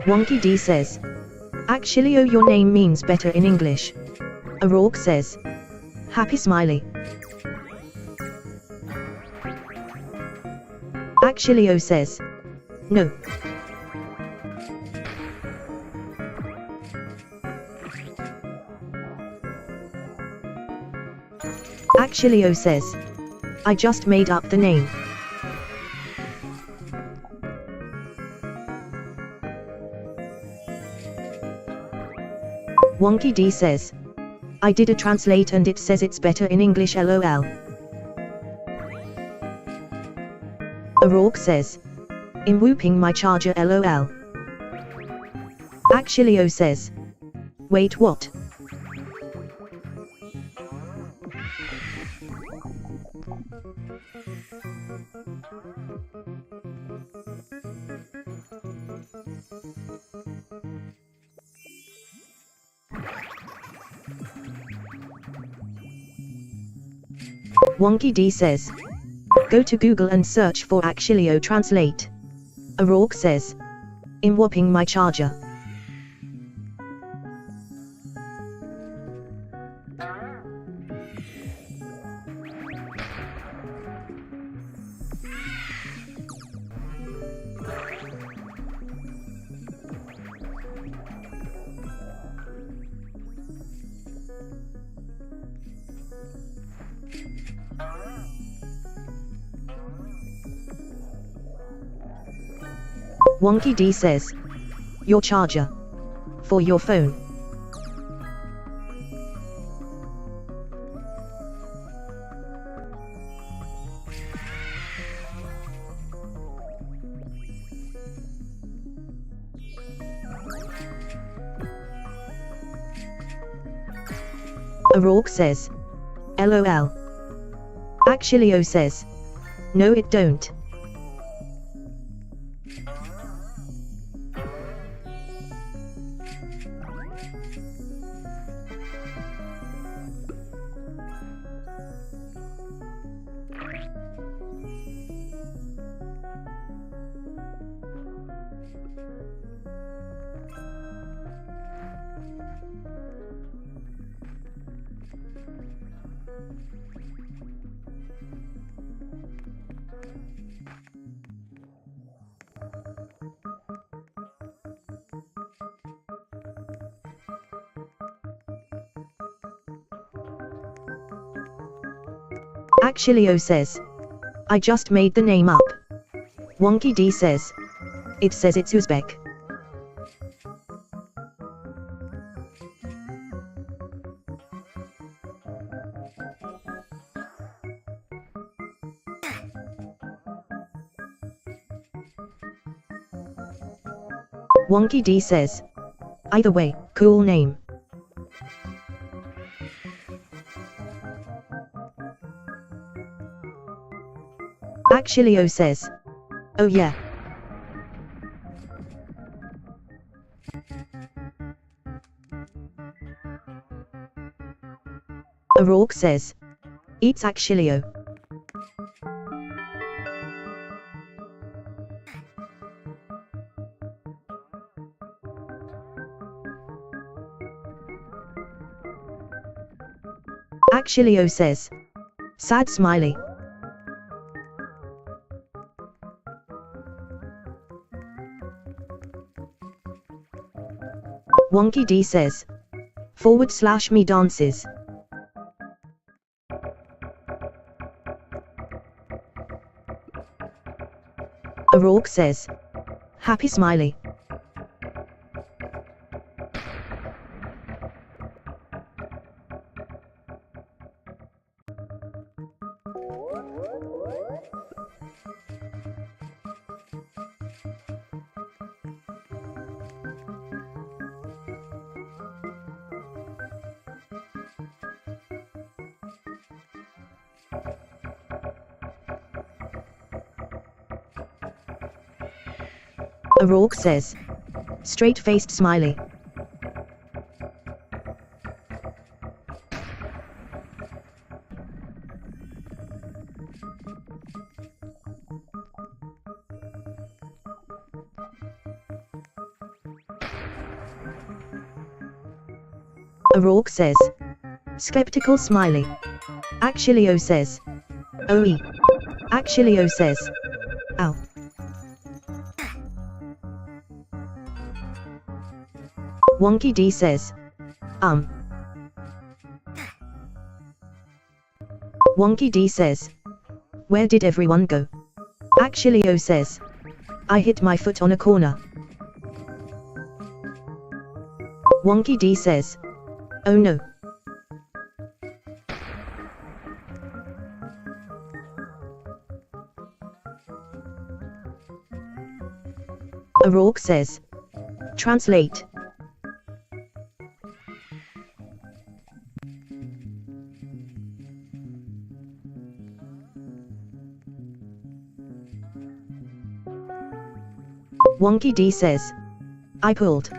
Wonky D says, actually your name means better in English. O'Rourke says, happy smiley. Actually says, no. Actually says, I just made up the name. Wonky D says, I did a translate and it says it's better in English lol. O'Rourke says, I'm whooping my charger lol. Actually says, wait, what? Wonky D says, go to Google and search for Actually translate. O'Rourke says, I'm whopping my charger. Wonky D says, your charger. For your phone. O'Rourke says, LOL. Actually says, no it don't. Actually says, I just made the name up. Wonky D says, it says it's Uzbek. Wonky D says, either way, cool name. Actually says, oh yeah. O'Rourke says, it's actually. Actually says, sad smiley. Wonky D says, /me dances. O'Rourke says, happy smiley. O'Rourke says, straight-faced smiley. O'Rourke says, skeptical smiley. Actually says, OE. Actually says, ow. Wonky D says, Wonky D says, where did everyone go? Actually says, I hit my foot on a corner. Wonky D says, oh no. O'Rourke says, translate. Wonky D says, I pulled.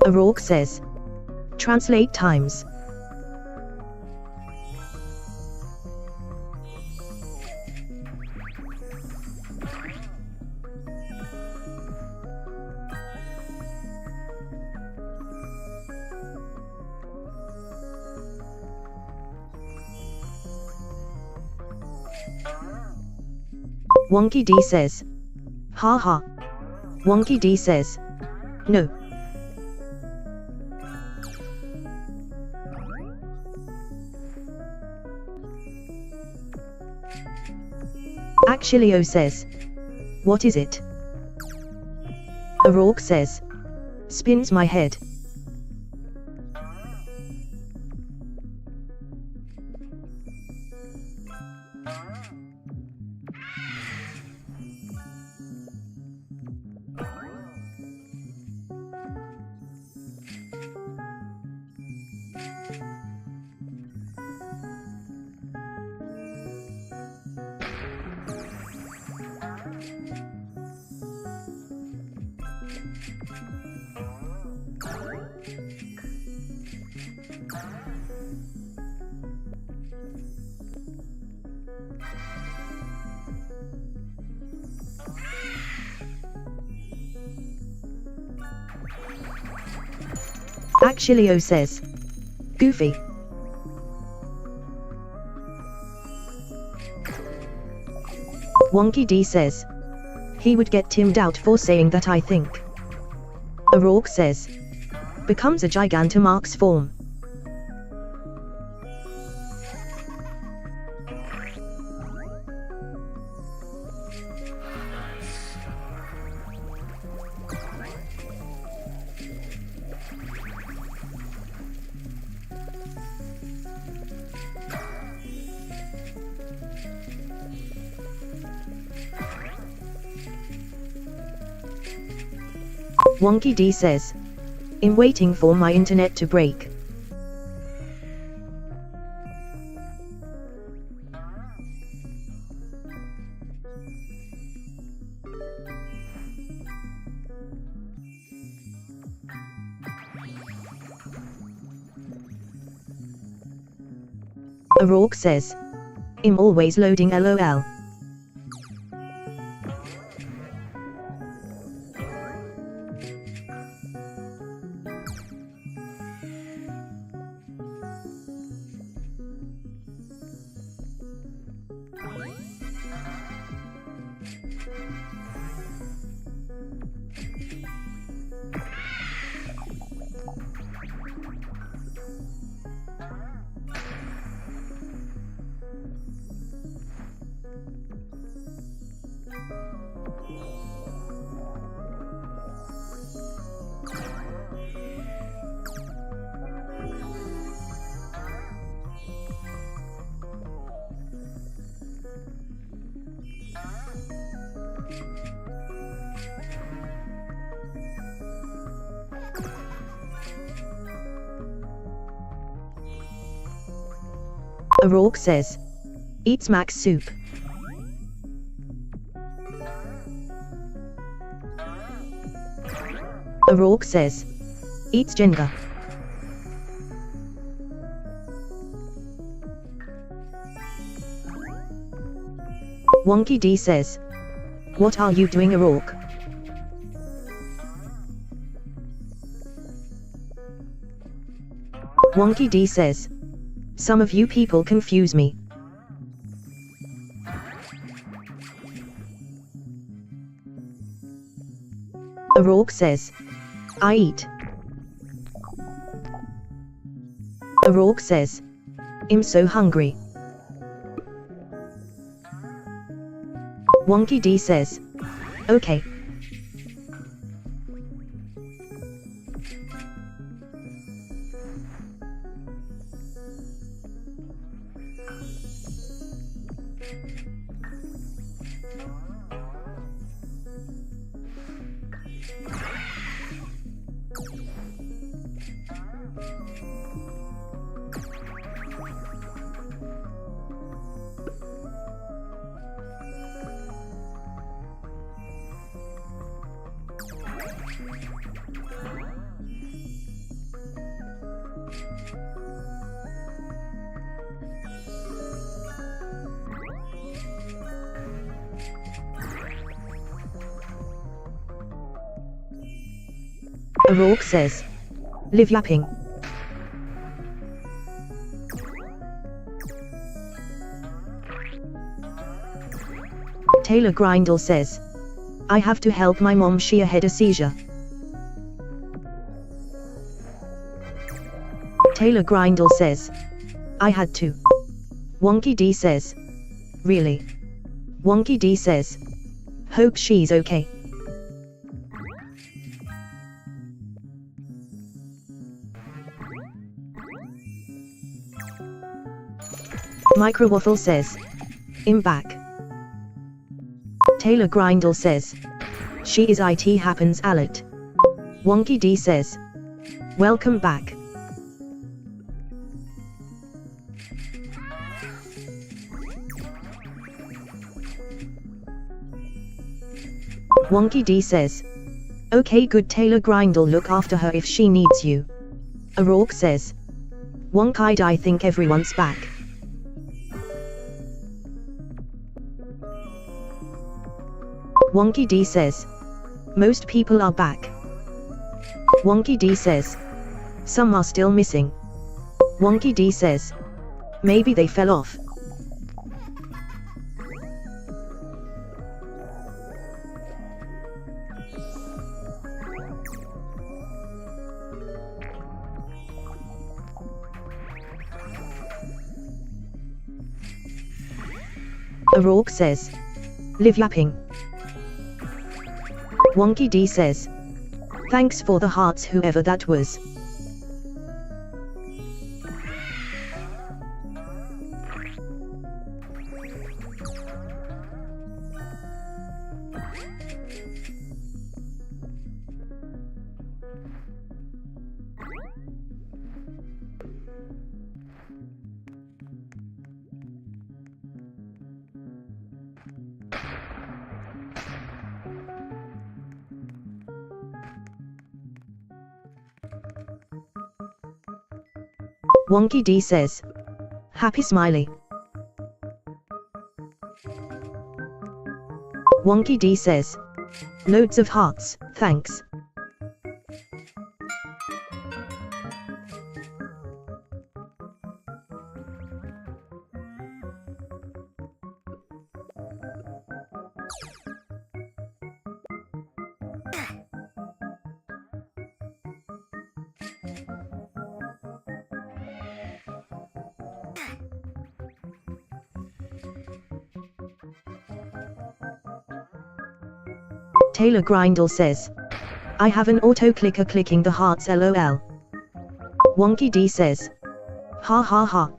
O'Rourke says, translate times. Wonky D says, ha ha. Wonky D says, no. Actually says, what is it? O'Rourke says, spins my head. Actually O says. Goofy. Wonky D says. He would get timmed out for saying that I think. O'Rourke says. Becomes a Gigantamax form. Wonky D says. I'm waiting for my internet to break. O'Rourke says. I'm always loading LOL. O'Rourke says. Eats max soup. O'Rourke says. Eats Jenga. Wonky D says. What are you doing, O'Rourke? Wonky D says. Some of you people confuse me. O'Rourke says. I eat. O'Rourke says. I'm so hungry. Wonky D says. Okay. O'Rourke says. Live yapping. Taylor Grindle says. I have to help my mom, she had a seizure. Taylor Grindle says. I had to. Wonky D says. Really? Wonky D says. Hope she's okay. Microwaffle says. I'm back. Taylor Grindle says. She is it happens alert. Wonky D says. Welcome back. Wonky D says. Okay, good, Taylor Grindle, look after her if she needs you. O'Rourke says. Wonk-eyed, I think everyone's back. Wonky D says. Most people are back. Wonky D says. Some are still missing. Wonky D says. Maybe they fell off. O'Rourke says. Live yapping. Wonky D says. Thanks for the hearts whoever that was. Wonky D says. Happy smiley. Wonky D says. Loads of hearts, thanks. Taylor Grindle says. I have an auto-clicker clicking the hearts lol. Wonky D says. Ha ha ha.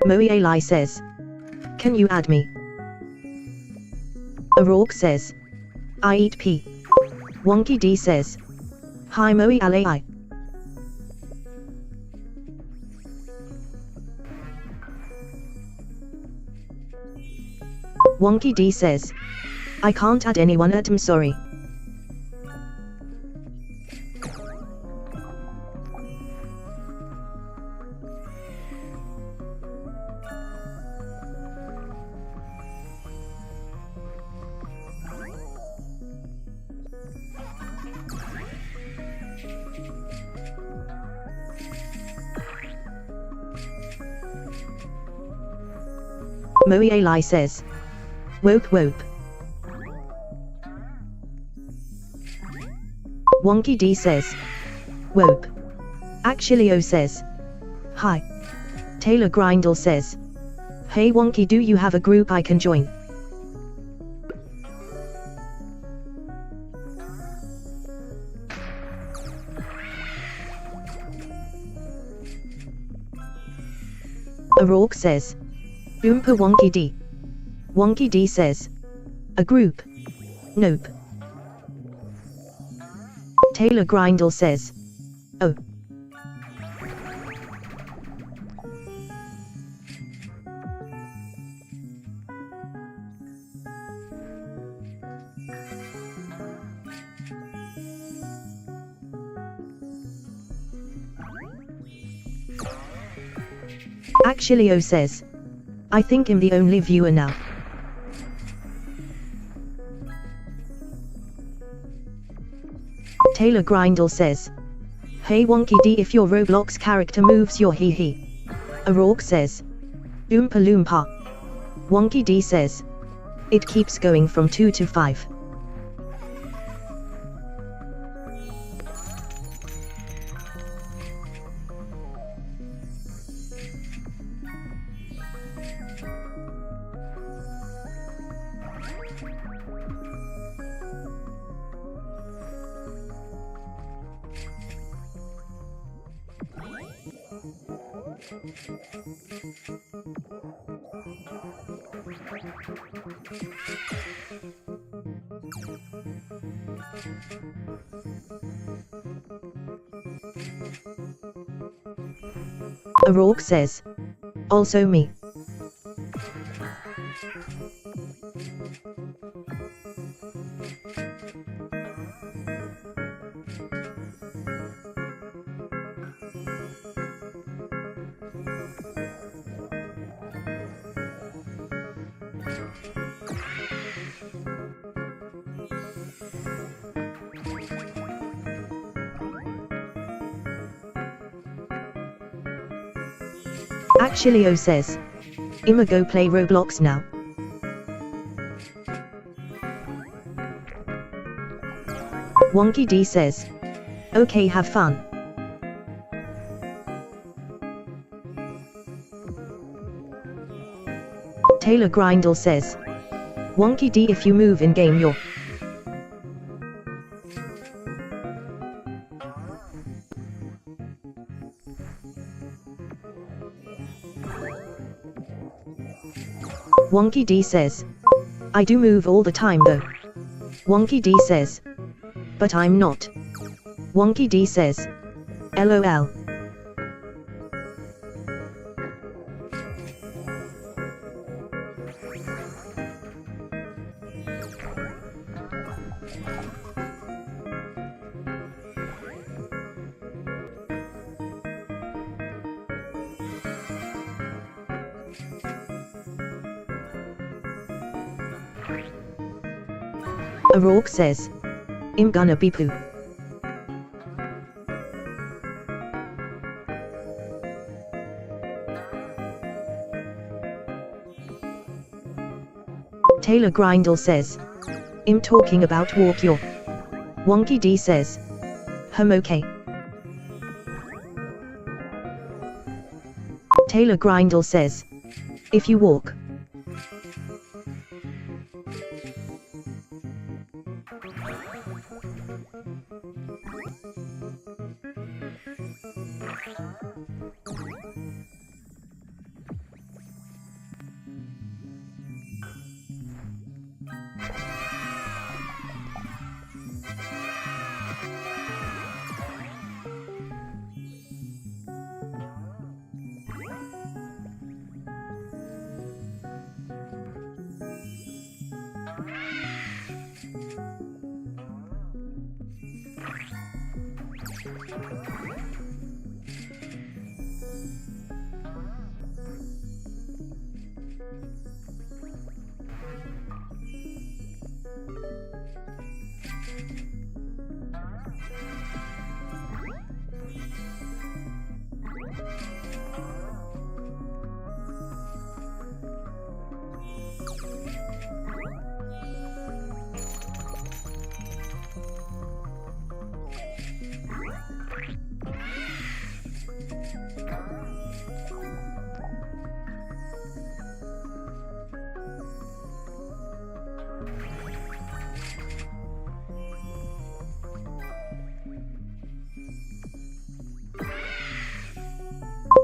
Moe Eli says. Can you add me? O'Rourke says. I eat pee. Wonky D says. Hi Moe Eli. Wonky D says. I can't add anyone I'm sorry. Moe Eli says. Wope wope. Wonky D says. Wope. Actually O says. Hi. Taylor Grindle says. Hey Wonky, do you have a group I can join? O'Rourke says. Oompa Wonky D. Wonky D says. A group? Nope. Taylor Grindle says. Oh. Actually O says. I think I'm the only viewer now. Taylor Grindle says. Hey Wonky D, if your Roblox character moves your hee hee. O'Rourke says. Oompa Loompa. Wonky D says. It keeps going from 2 to 5. O'Rourke says. Also me. Actually O says. I'ma go play Roblox now. Wonky D says. Okay, have fun. Taylor Grindle says. Wonky D, if you move in game you're. Wonky D says. I do move all the time though. Wonky D says. But I'm not. Wonky D says. LOL. O'Rourke says. I'm gonna be poo. Taylor Grindle says. I'm talking about walk your. Wonky D says. Okay. Taylor Grindle says. If you walk.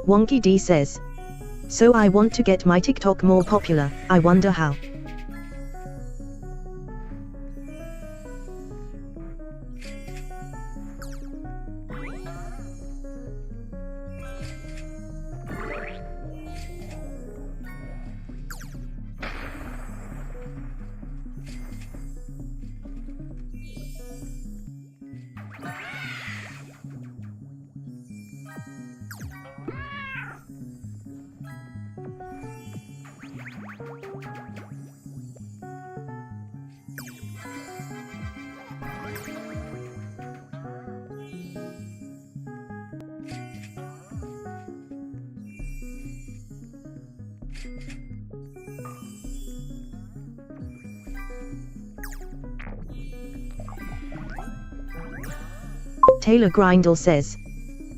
Wonky D says. So I want to get my TikTok more popular, I wonder how. Taylor Grindle says.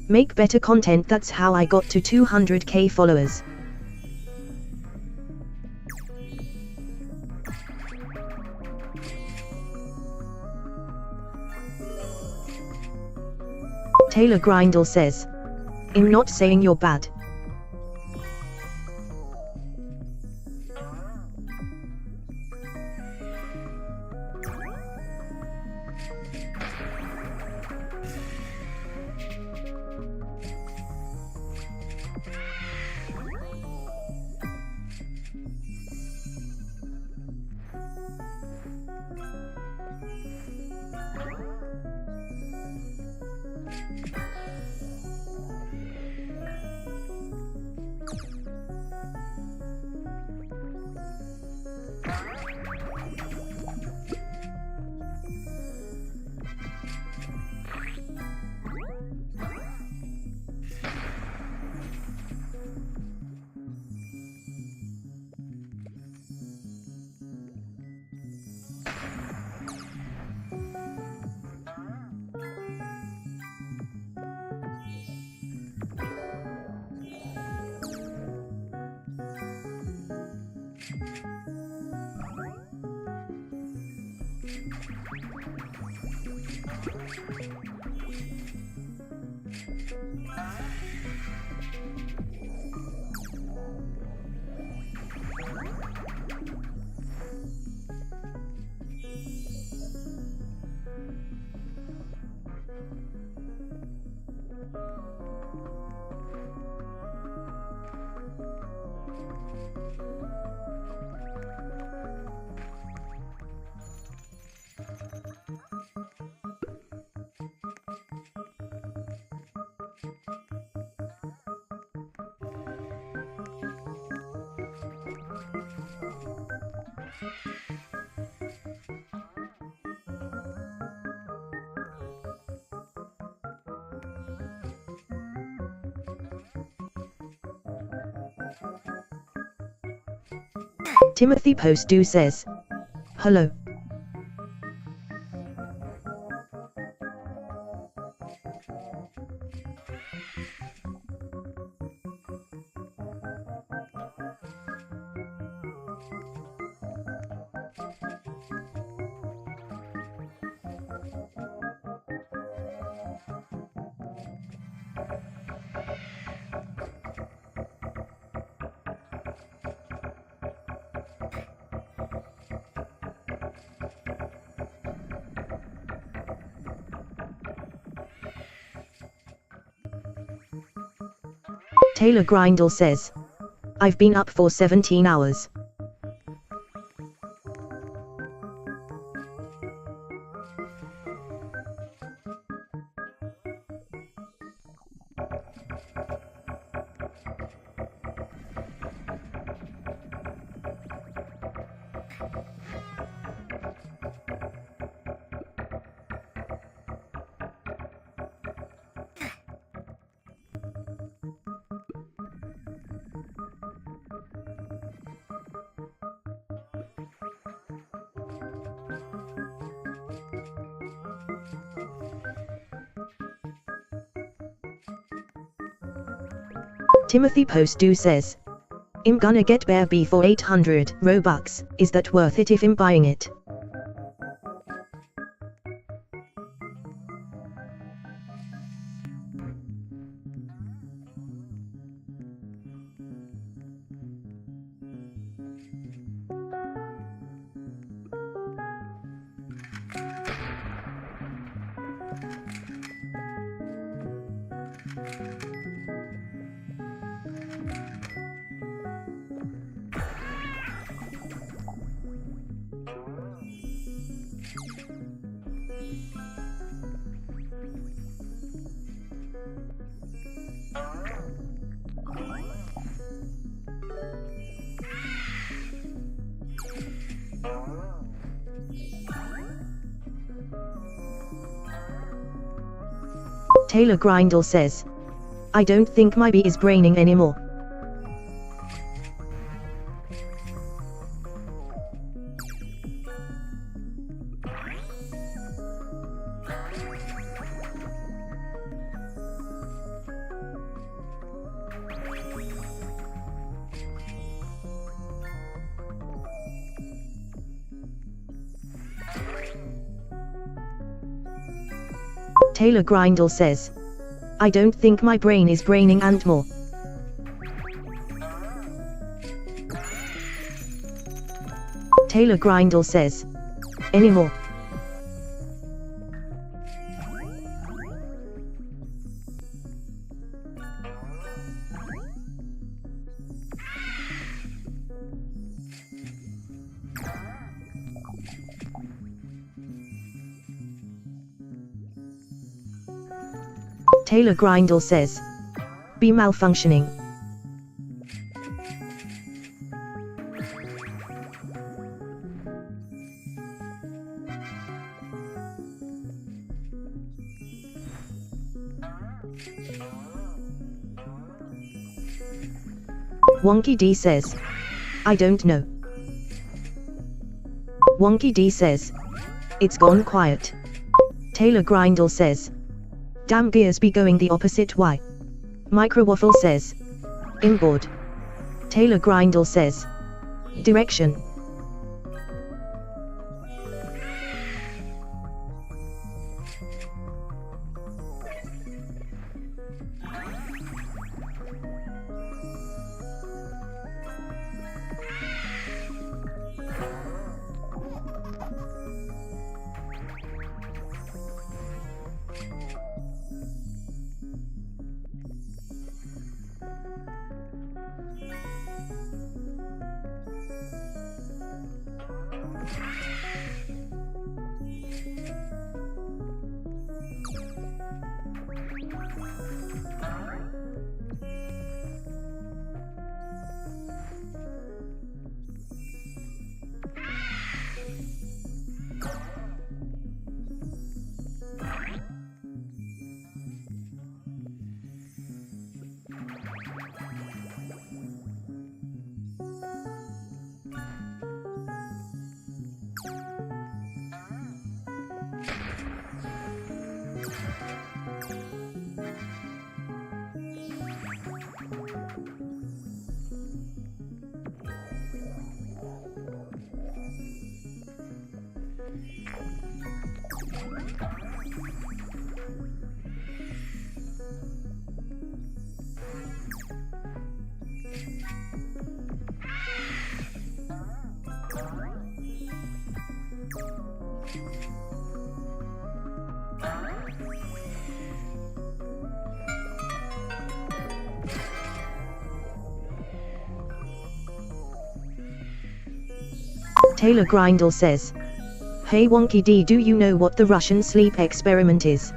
Make better content, that's how I got to 200k followers. Taylor Grindle says. I'm not saying you're bad. Timothy Post Do says, hello. Taylor Grindle says, I've been up for 17 hours. Timothy Post Do says, I'm gonna get Bear B for 800 Robux, is that worth it if I'm buying it? Taylor Grindle says, I don't think my bee is braining anymore. Taylor Grindle says, I don't think my brain is braining and more. Taylor Grindle says, anymore. Taylor Grindle says. Be malfunctioning. Wonky D says. I don't know. Wonky D says. It's gone quiet. Taylor Grindle says. Damn gears be going the opposite way. Microwaffle says. Inboard. Taylor Grindle says. Direction. Taylor Grindle says. Hey Wonky D, do you know what the Russian sleep experiment is?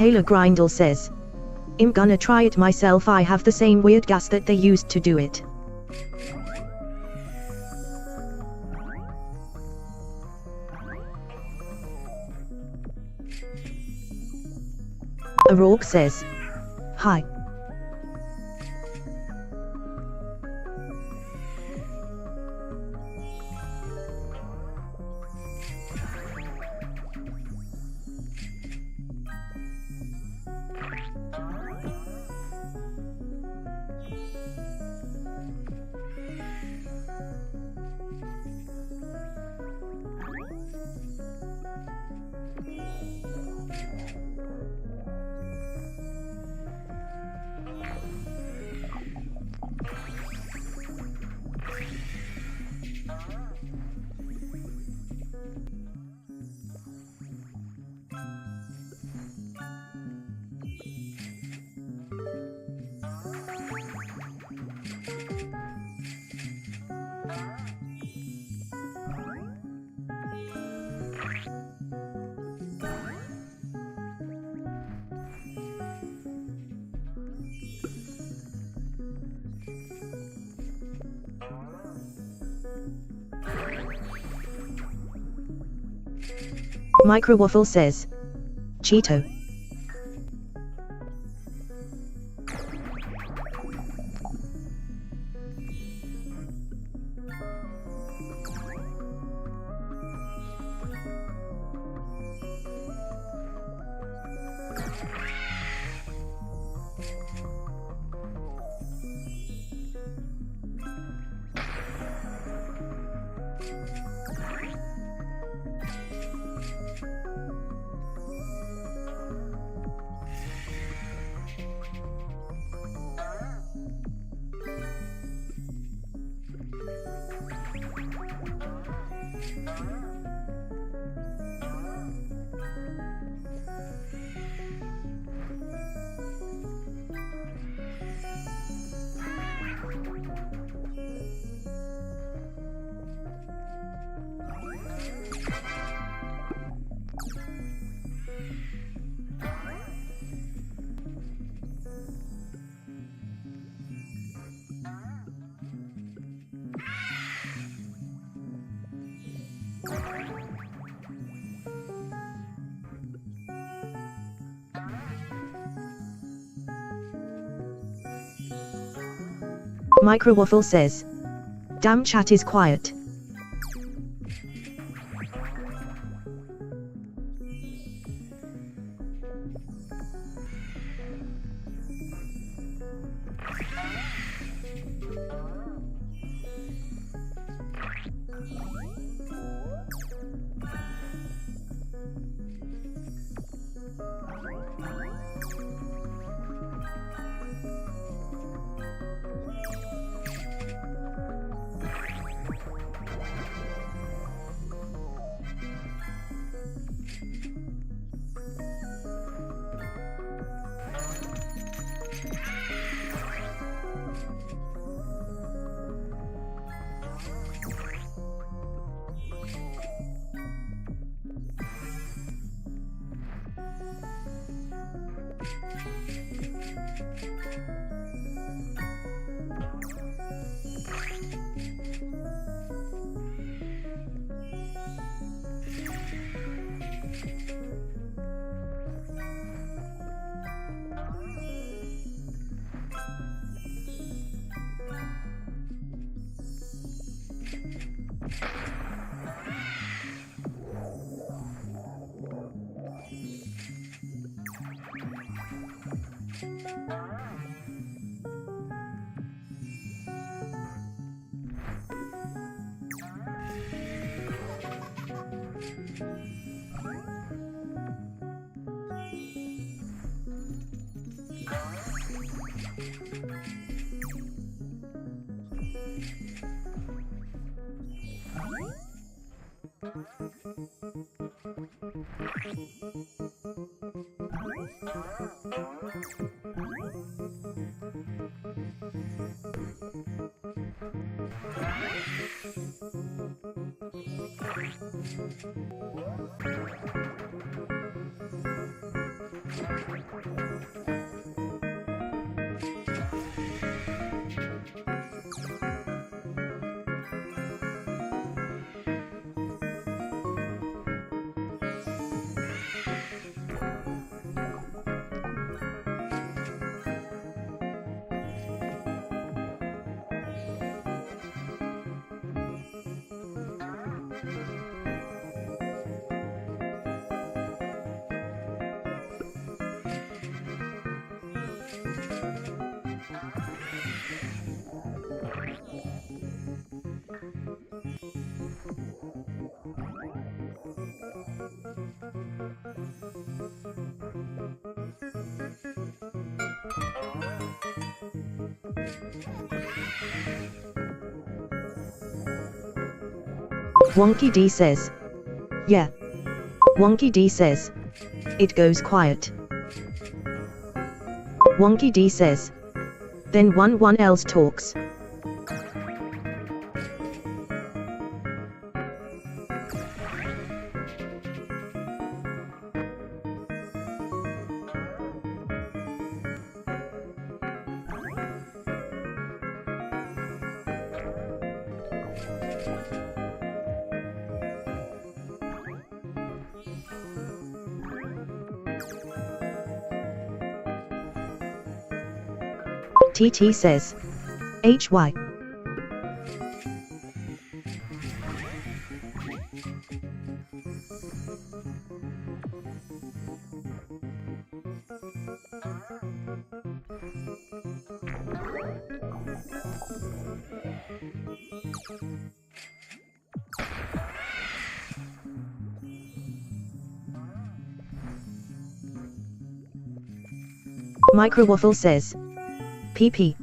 Taylor Grindle says. I'm gonna try it myself, I have the same weird gas that they used to do it. Aurora says. Hi. Microwaffle says, Cheeto. Microwaffle says, damn chat is quiet. Wonky D says, yeah. Wonky D says, it goes quiet. Wonky D says, then one else talks. TT says. HY. Microwaffle says. PP.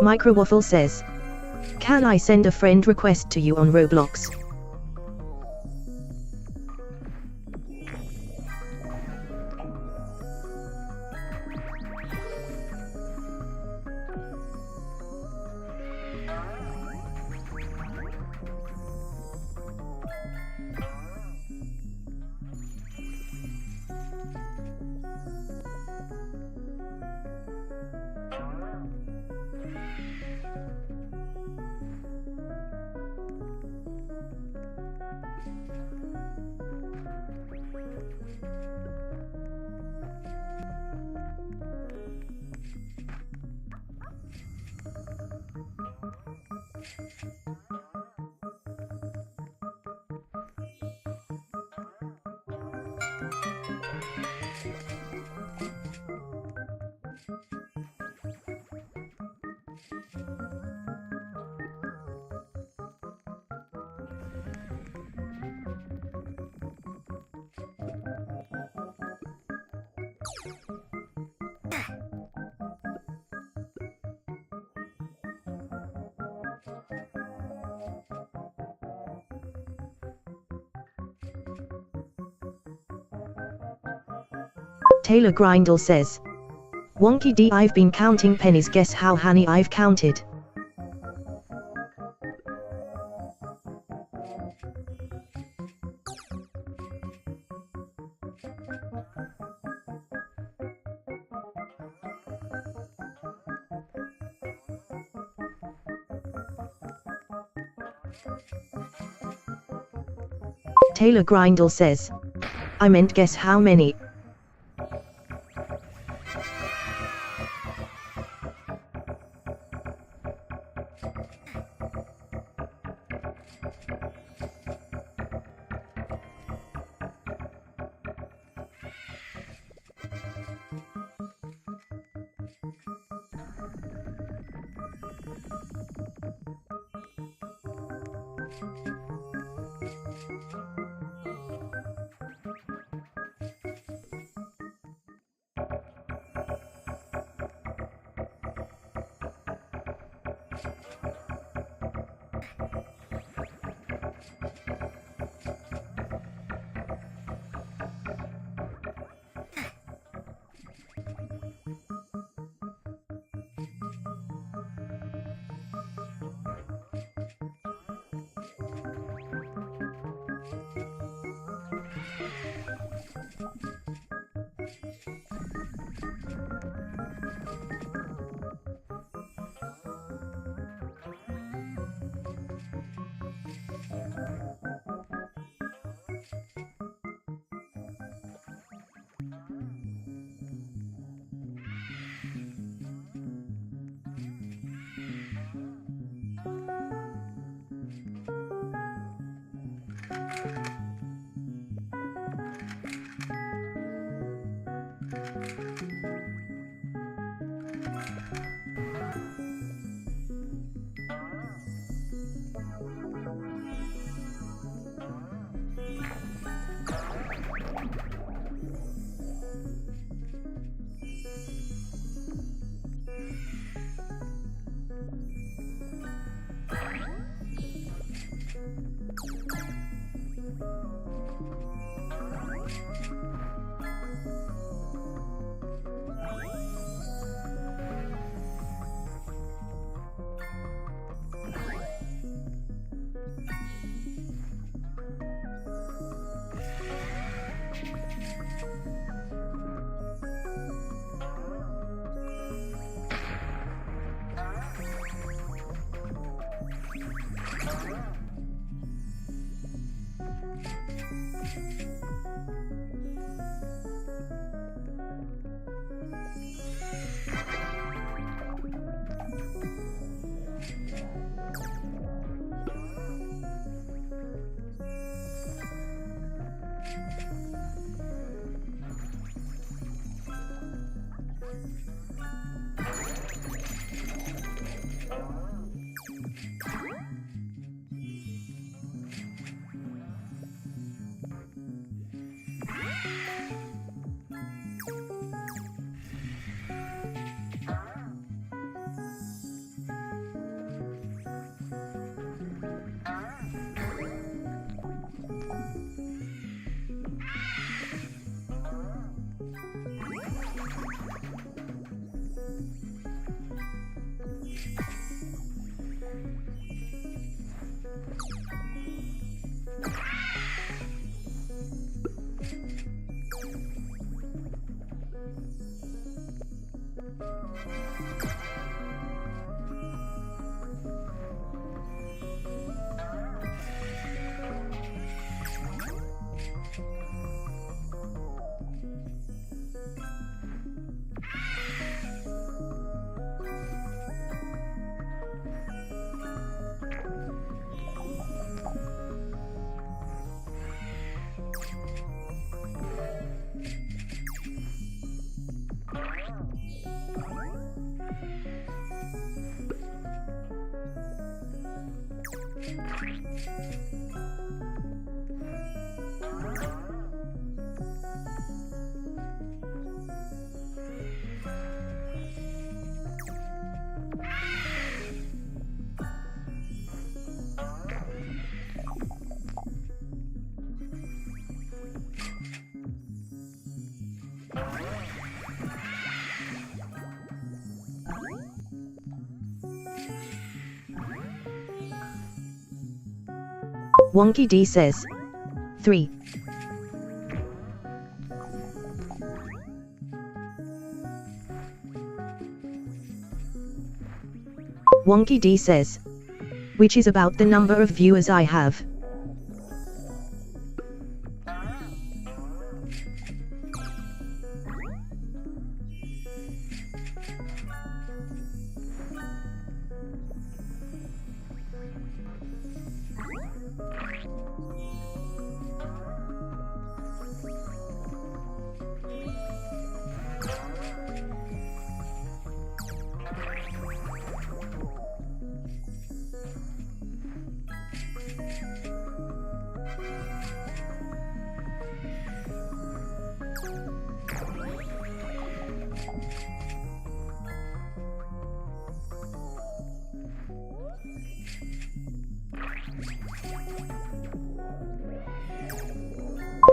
Microwaffle says. Can I send a friend request to you on Roblox? Taylor Grindle says. Wonky D, I've been counting pennies, guess how many I've counted? Taylor Grindle says. I meant guess how many. Wonky D says 3. Wonky D says, which is about the number of viewers I have.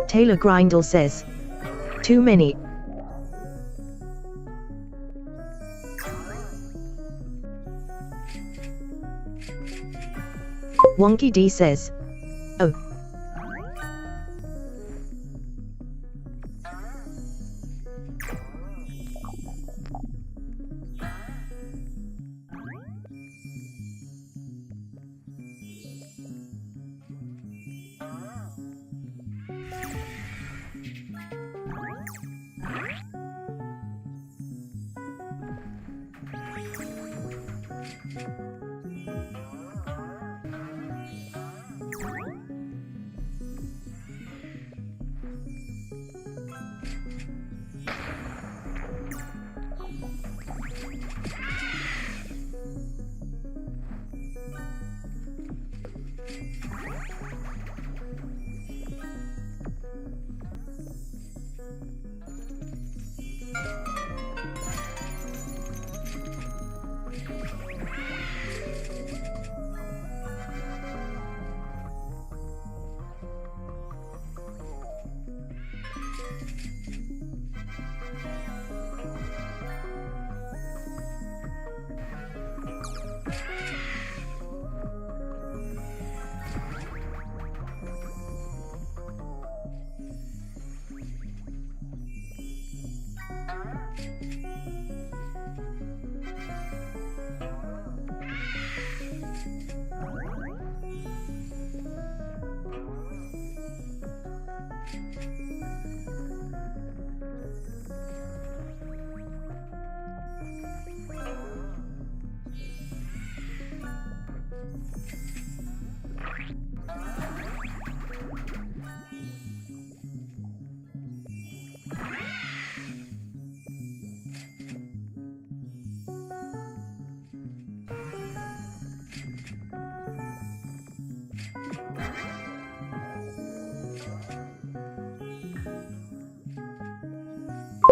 Taylor Grindle says. Too many. Wonky D says. Oh.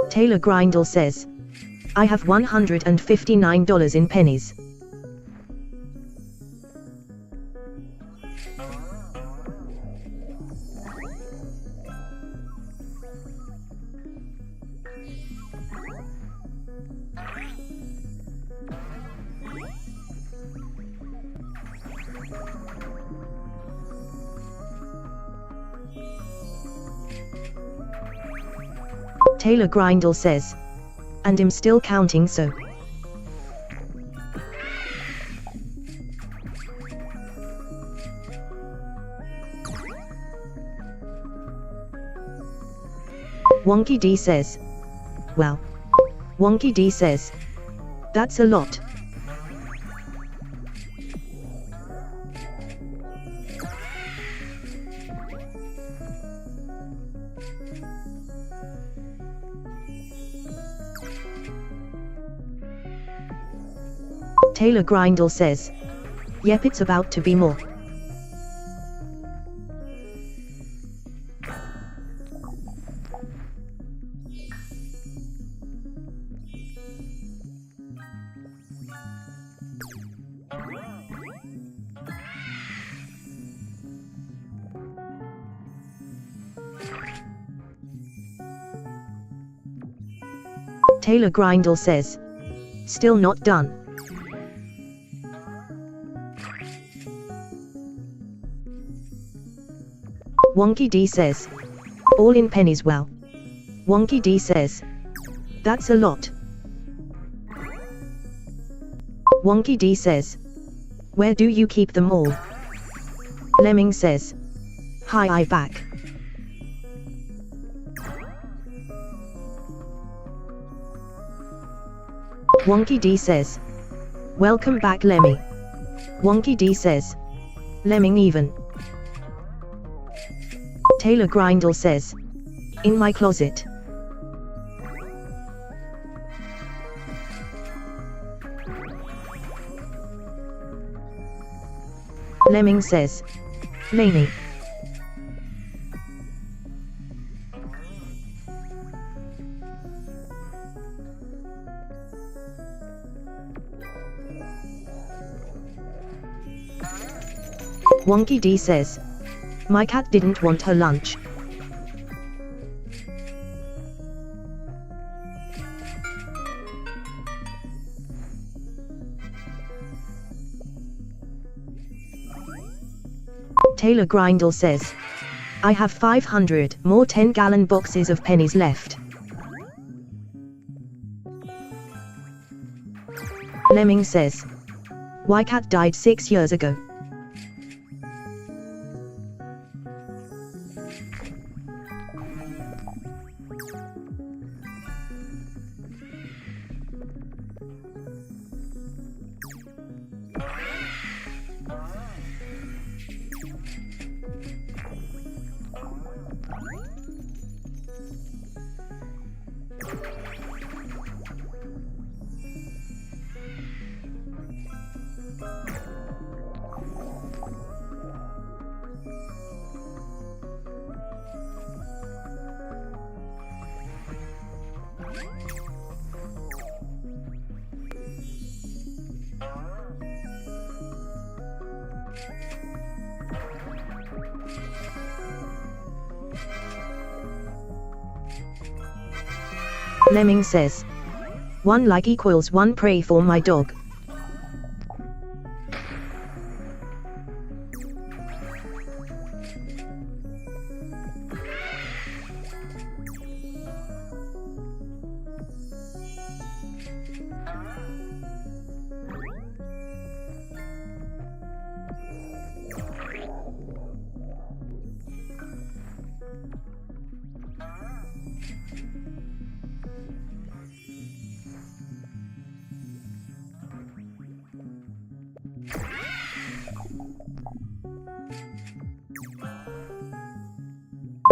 Taylor Grindle says. I have $159 in pennies. Taylor Grindle says. And I'm still counting, so. Wonky D says. Well. Wonky D says. That's a lot. Taylor Grindle says. Yep, it's about to be more. Taylor Grindle says. Still not done. Wonky D says. All in pennies. Well. Wonky D says. That's a lot. Wonky D says. Where do you keep them all? Lemming says. Hi, I back. Wonky D says. Welcome back, Lemmy. Wonky D says. Lemming even. Taylor Grindle says. In my closet. Lemming says. Laney. Wonky D says. My cat didn't want her lunch. Taylor Grindle says, I have 500 more 10-gallon boxes of pennies left. Lemming says, my cat died 6 years ago. Lemming says, 1 like equals 1 pray for my dog.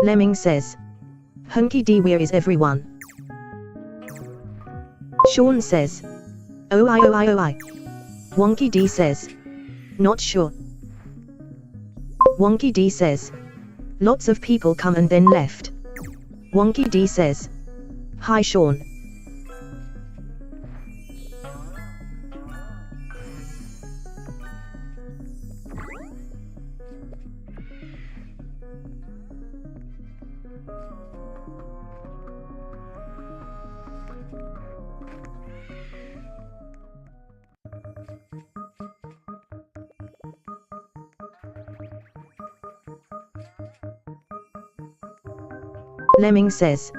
Lemming says, hunky D, where is everyone? Sean says, oh I. Wonky D says, not sure. Wonky D says, lots of people come and then left. Wonky D says, hi Sean. Lemming says,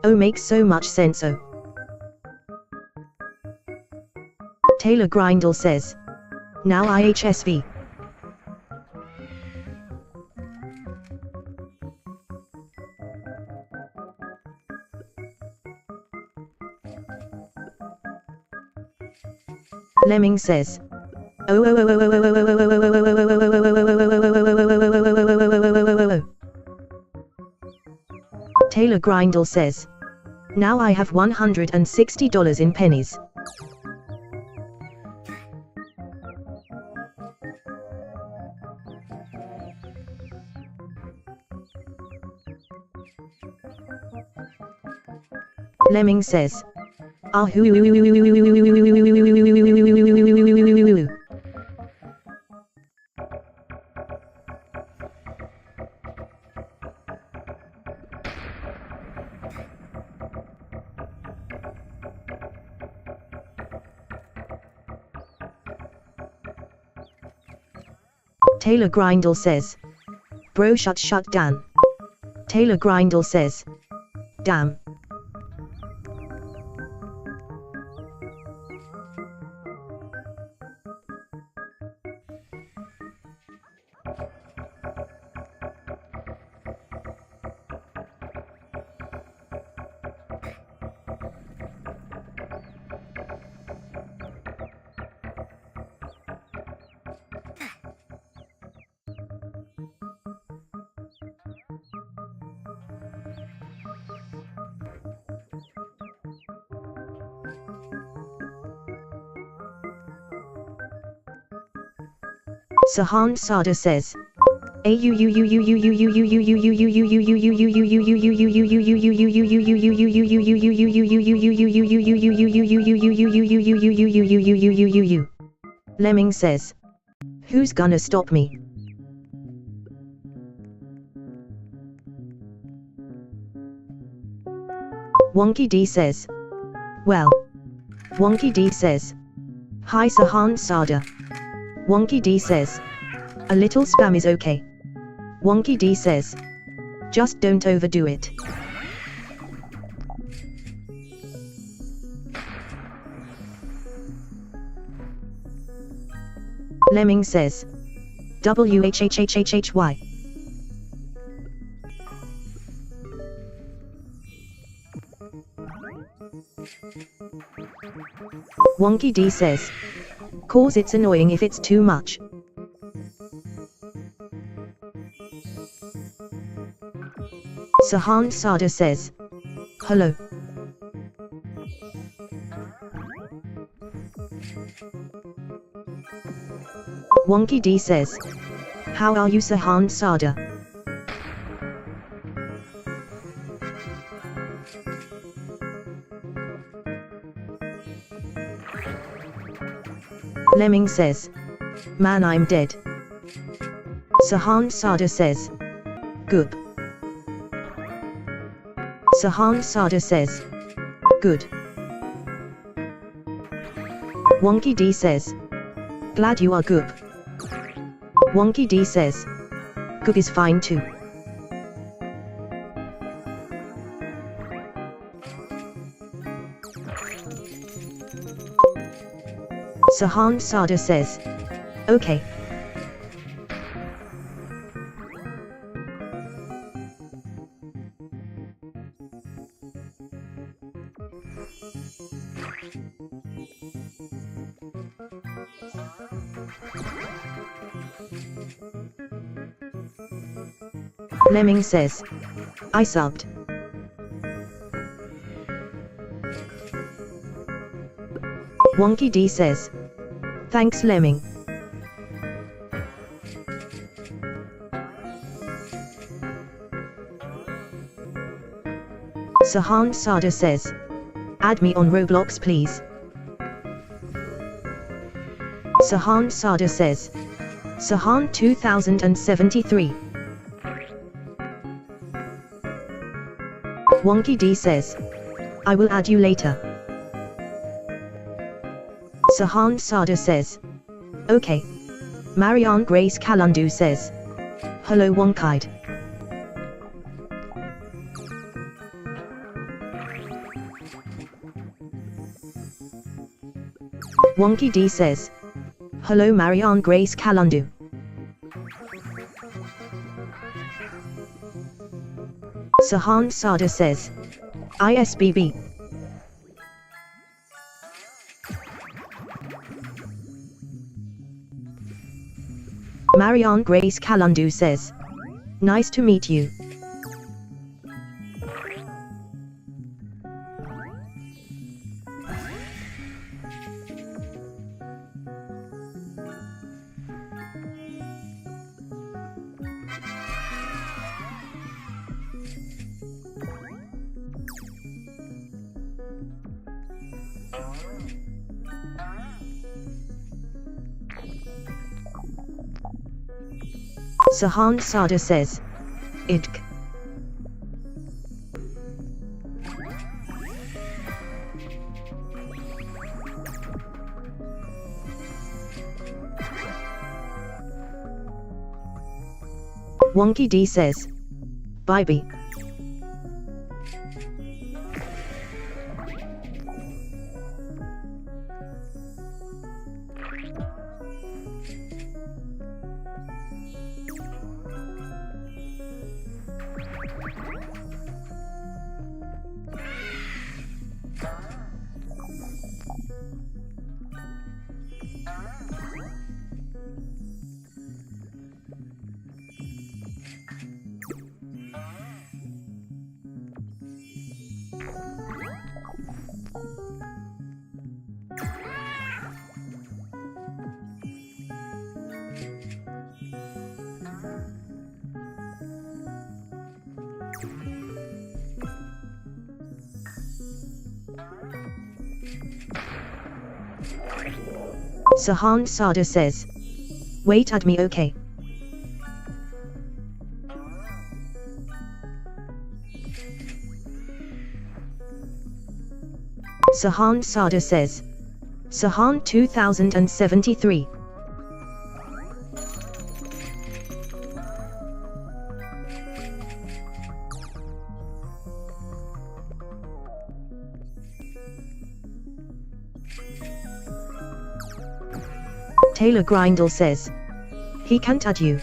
oh, makes so much sense. Oh. Taylor Grindle says, now IHSV. Lemming says, Taylor Grindle says, now I have $160 in pennies. Lemming says, Taylor Grindle says, bro shut down. Taylor Grindle says, damn. Sahan Sada says, Lemming says, who's gonna stop me? Wonky D says, well. Wonky D says, hi Sahan Sada. Wonky D says, a little spam is okay. Wonky D says, just don't overdo it. Lemming says, WHHHHHY. Wonky D says, cause it's annoying if it's too much. Sahan Sada says, hello. Wonky D says, how are you Sahan Sada? Lemming says, man I'm dead. Sahan Sada says, good. Sahan Sada says, good. Wonky D says, glad you are good. Wonky D says, good is fine too. Sahan Sada says, okay. Lemming says, I subbed. Wonky D says, thanks Lemming. Sahan Sada says, add me on Roblox please. Sahan Sada says, Sahan 2073. Wonky D says, I will add you later. Sahan Sada says, okay. Marianne Grace Kalandu says, hello Wonkide. Wonky D says, hello Marianne Grace Kalandu. Sahan Sada says, ISBB. Marianne Grace Kalandu says, nice to meet you. Sahan Sada says, idk. Wonky D says, bye bye. Sahan Sada says, wait add me okay. Sahan Sada says, Sahan 2073. Taylor Grindle says. He can't add you.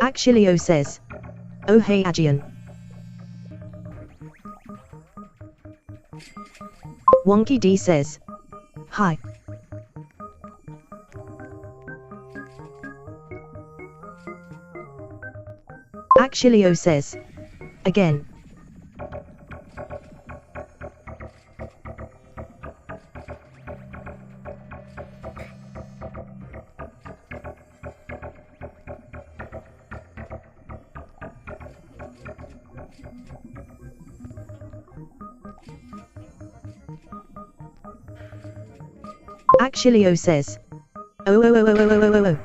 Axilio says. Oh hey Agian. Wonky D says. Hi. Axilio says. Again. Axilio says. Oh oh oh oh oh oh oh oh.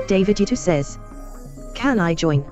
David Yutu says, "Can I join?"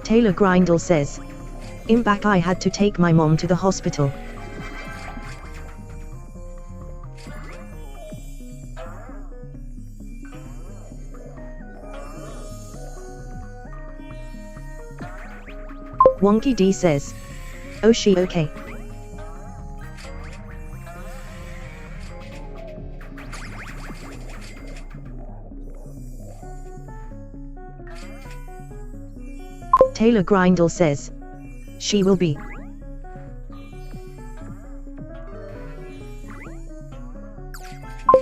Taylor Grindle says. I'm back. I had to take my mom to the hospital. Wonky D says. Oh, she okay. Taylor Grindle says, she will be.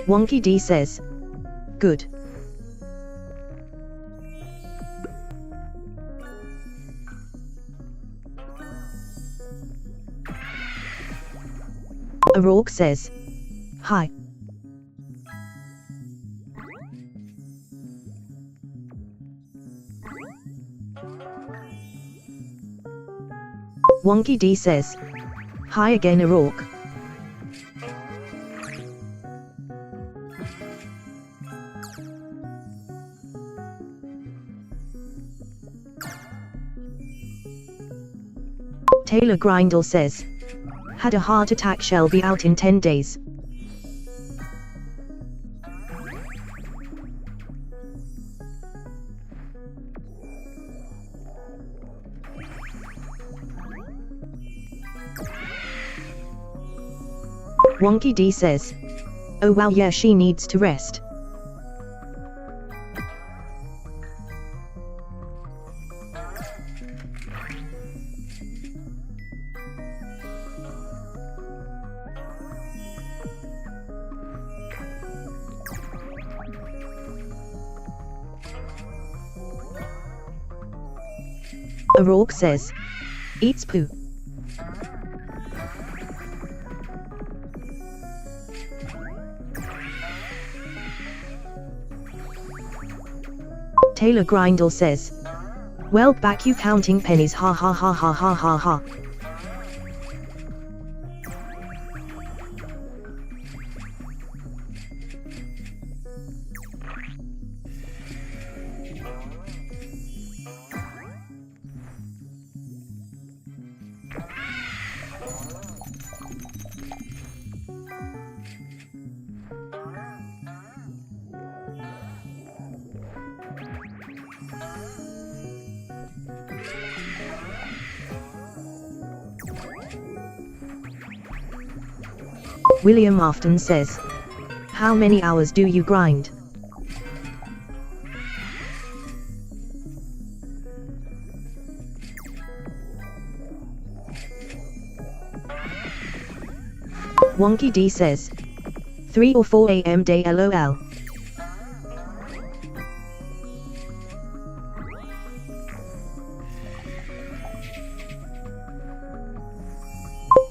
Wonky D says, good. O'Rourke says, hi. Wonky D says, hi again O'Rourke. Taylor Grindle says, had a heart attack, shall be out in 10 days. Wonky D says, oh wow, yeah, she needs to rest. O'Rourke says, eats poo. Taylor Grindle says, well, back you counting pennies, ha ha ha ha ha ha ha. William Afton says, how many hours do you grind? Wonky D says, 3 or 4 a.m. day lol.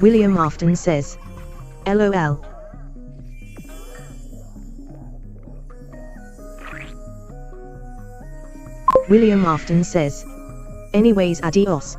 William Afton says, LOL. William Afton says, anyways, adios.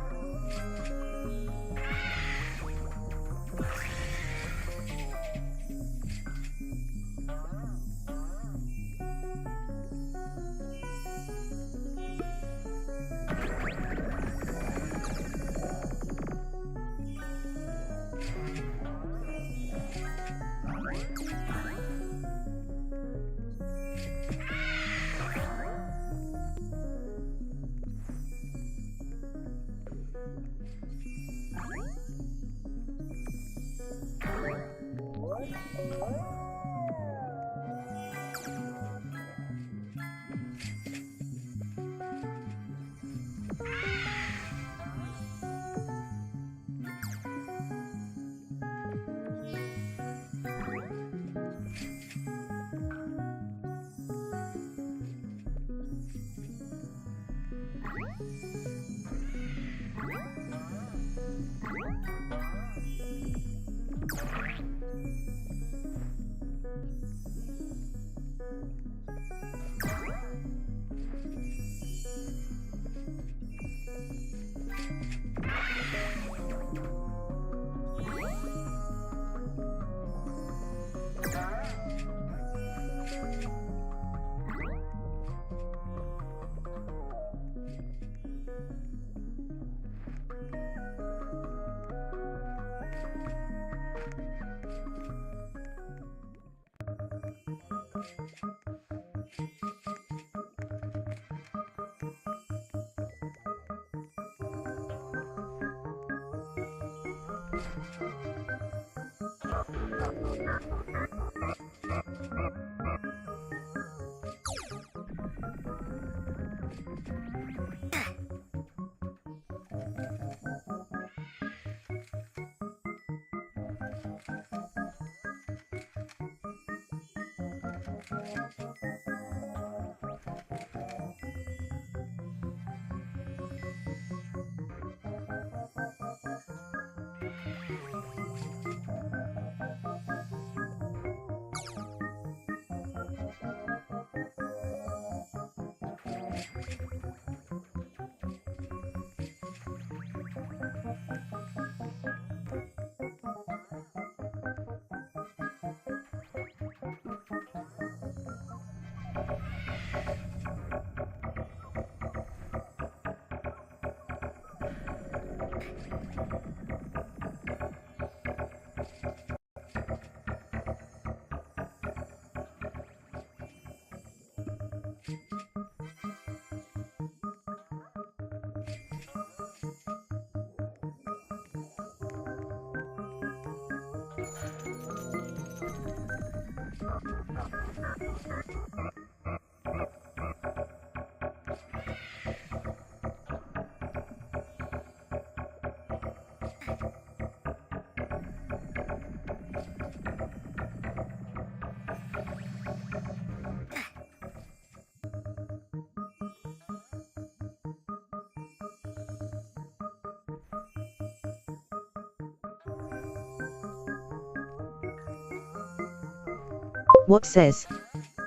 What says?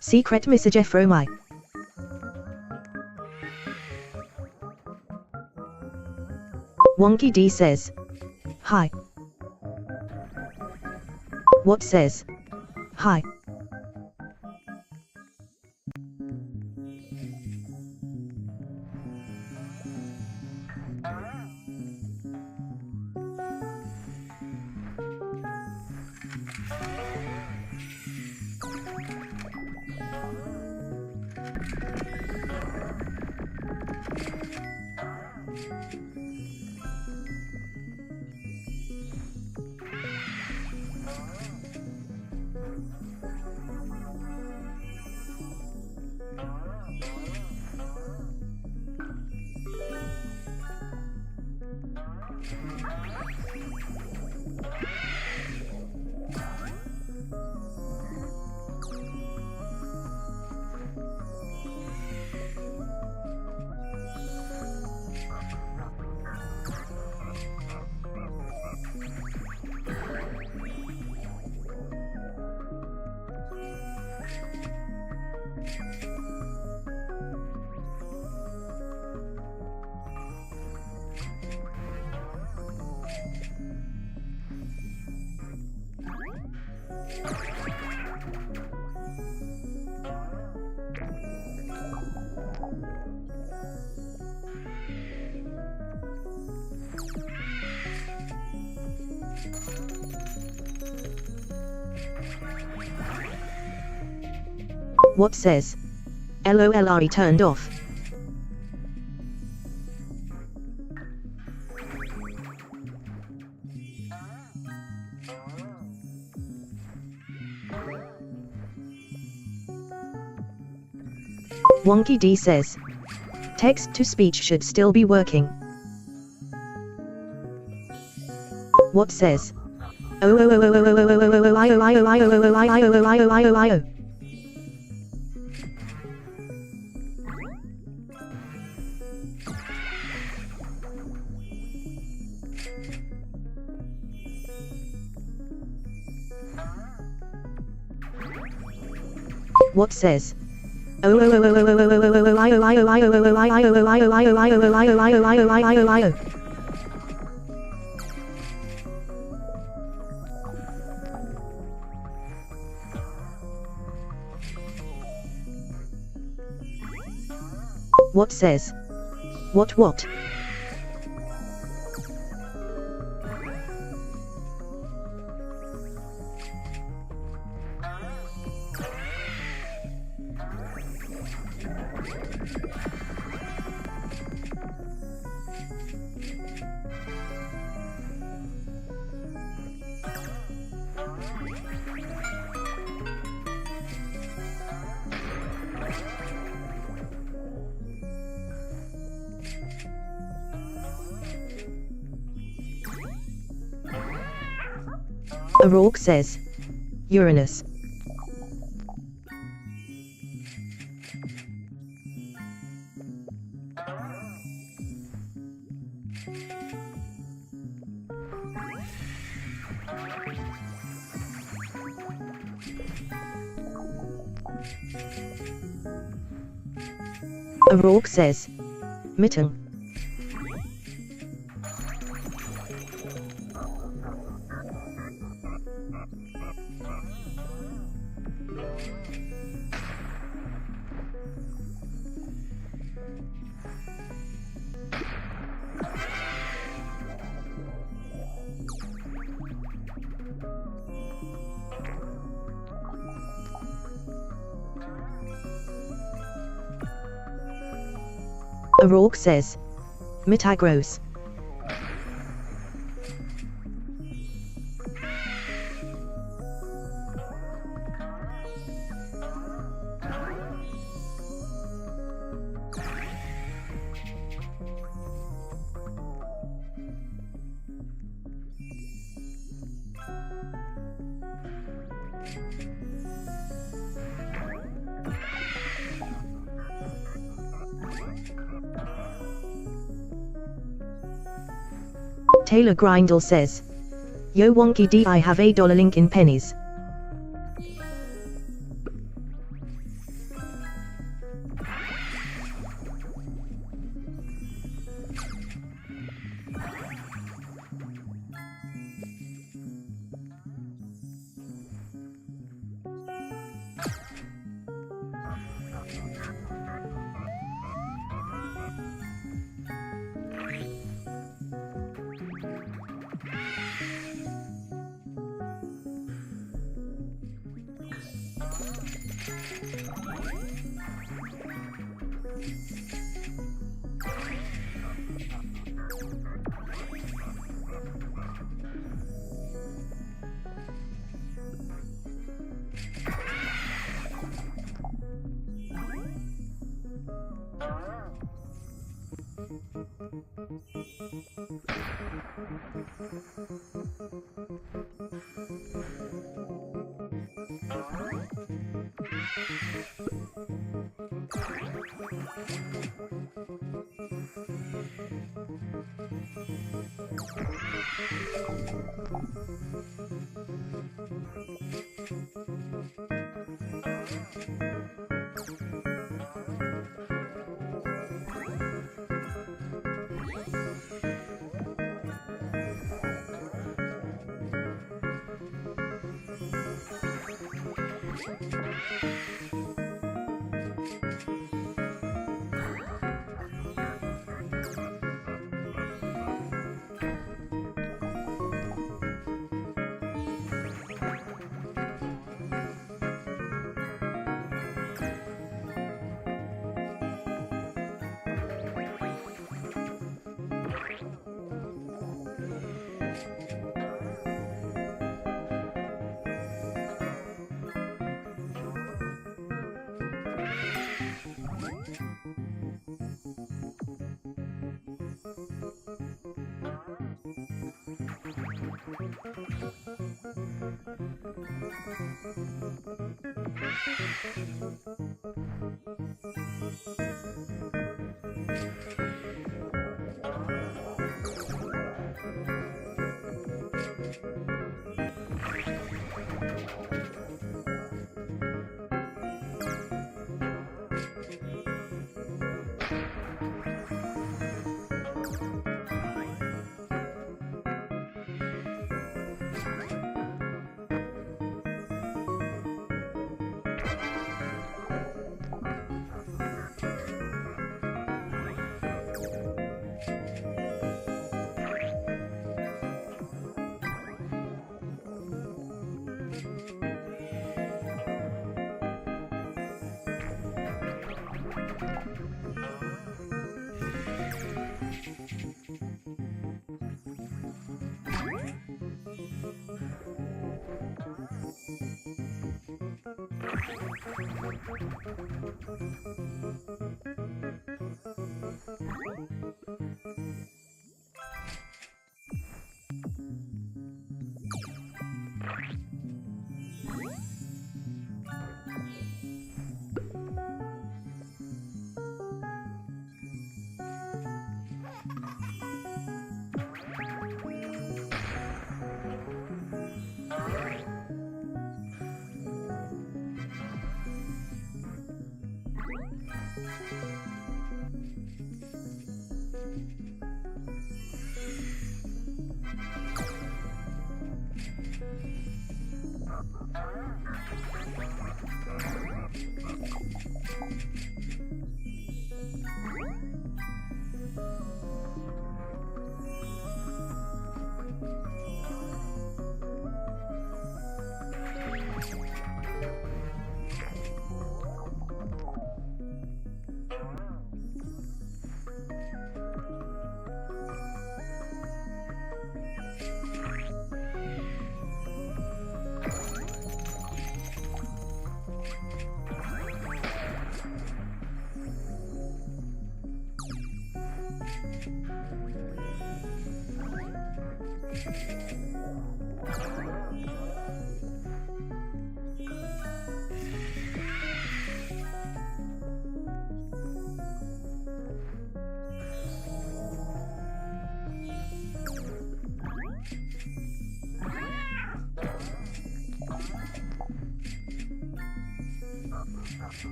Secret message from my. Wonky D says. Hi. What says? Hi. What says? LOLRE turned off. Wonky D says. Text to speech should still be working. What says? What says? What says? What? O'Rourke says. Uranus. O'Rourke says. Mitten. O'Rourke says. Mitagros. Taylor Grindle says. Yo wonky d I have $1 link in pennies.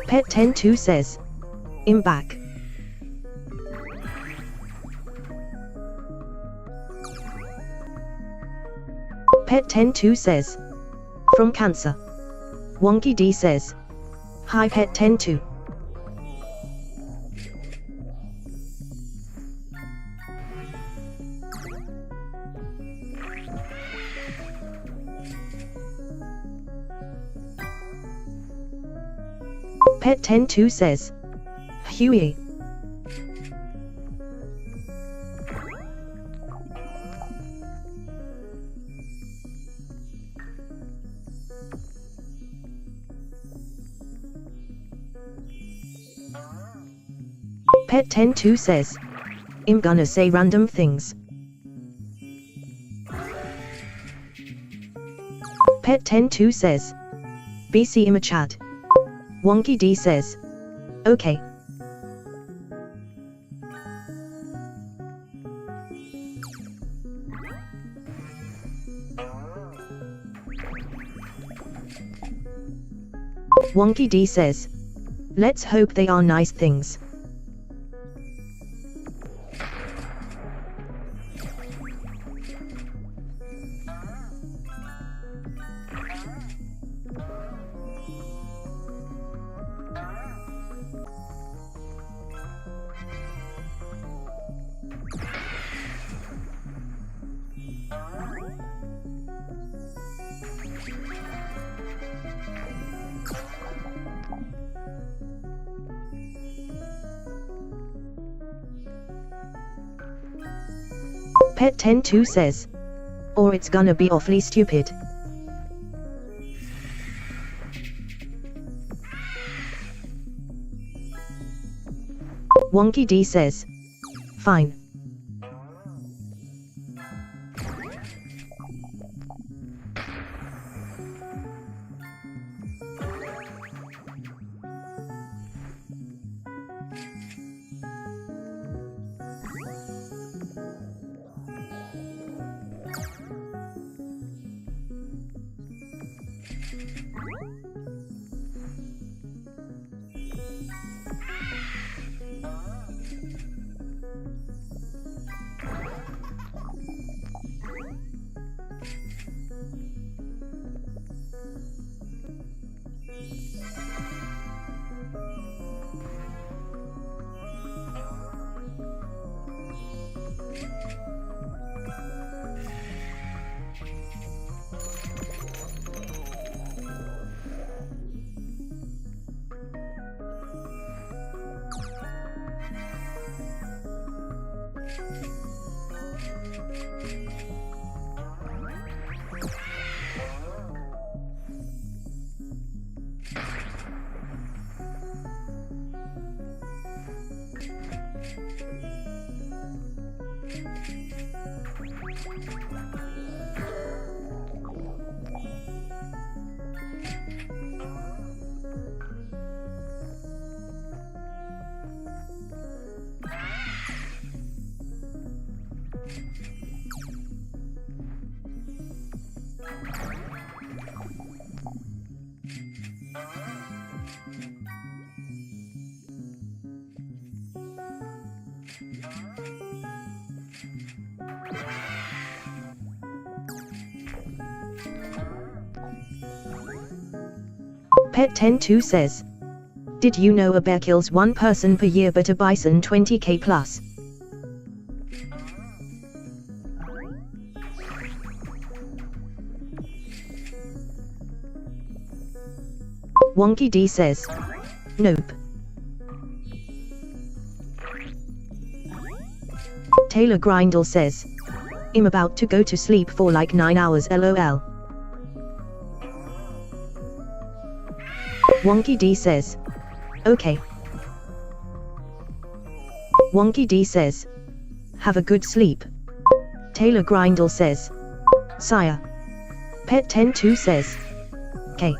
Pet 102 says, I'm back. Pet 102 says, from Cancer. Wonky D says, hi Pet 102. Pet 102 says, Huey. Pet 102 says, I'm gonna say random things. Pet 102 says, BC im a chat. Wonky D says, okay. Wonky D says, let's hope they are nice things. Pet 102 says, or it's gonna be awfully stupid. Wonky D says, fine. Pet102 says, did you know a bear kills one person per year but a bison 20k plus? Wonky D says, nope. Taylor Grindle says, I'm about to go to sleep for like 9 hours lol. Wonky D says, okay. Wonky D says, have a good sleep. Taylor Grindle says, sire. Pet102 says, K.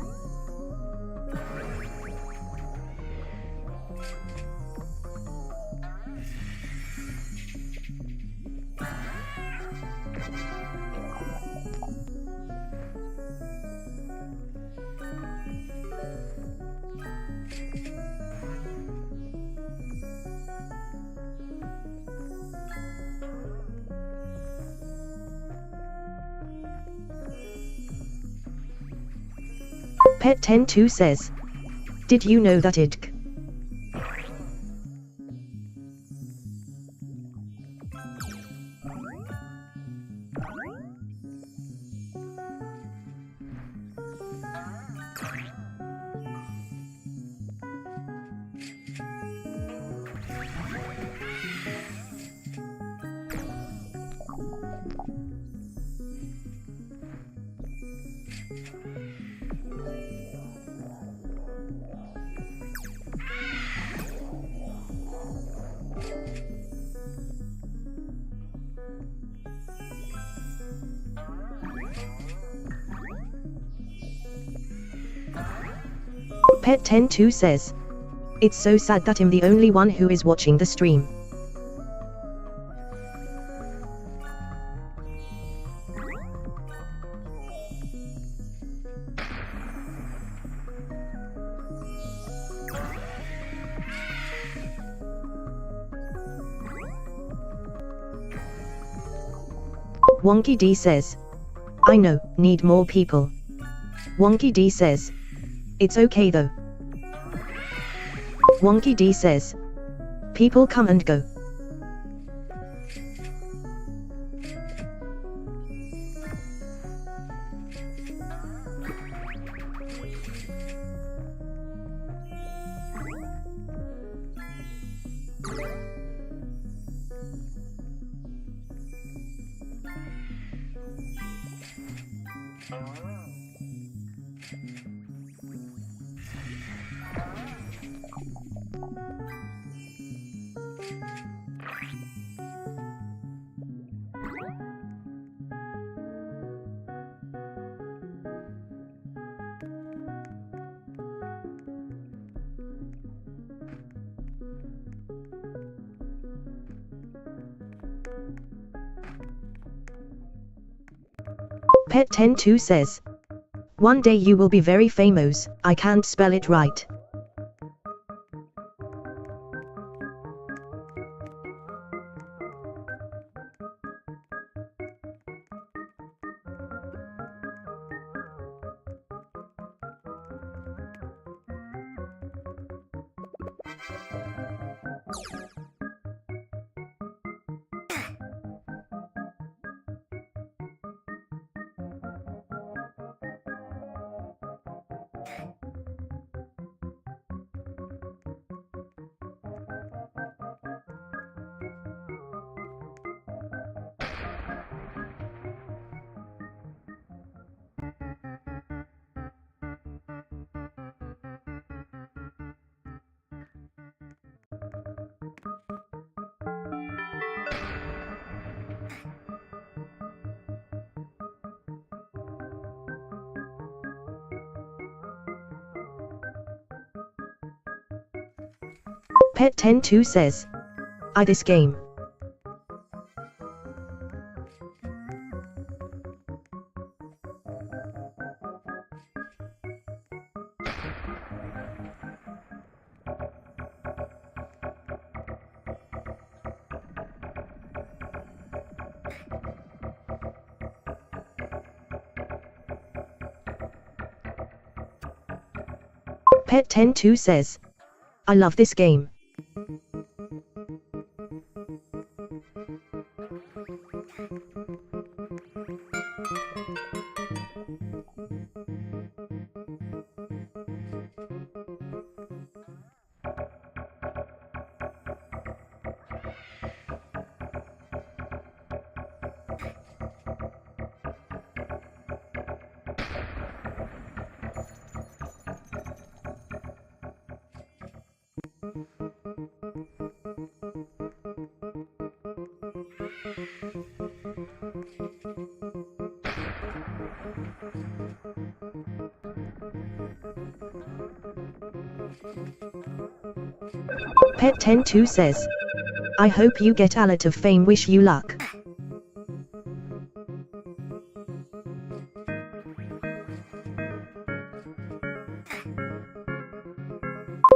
Pet102 says, did you know that it Pet102 says, it's so sad that I'm the only one who is watching the stream. Wonky D says, I know, need more people. Wonky D says, it's okay though. Wonky D says, people come and go. Pet102 says, one day you will be very famous, I can't spell it right. Pet102 says, I this game. Pet102 says, I love this game. Pet102 says, I hope you get a lot of fame, wish you luck.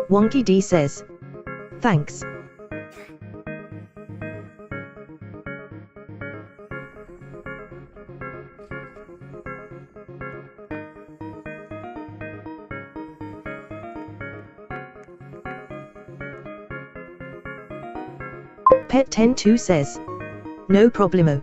Wonky D says, thanks. Pet102 says, no problemo.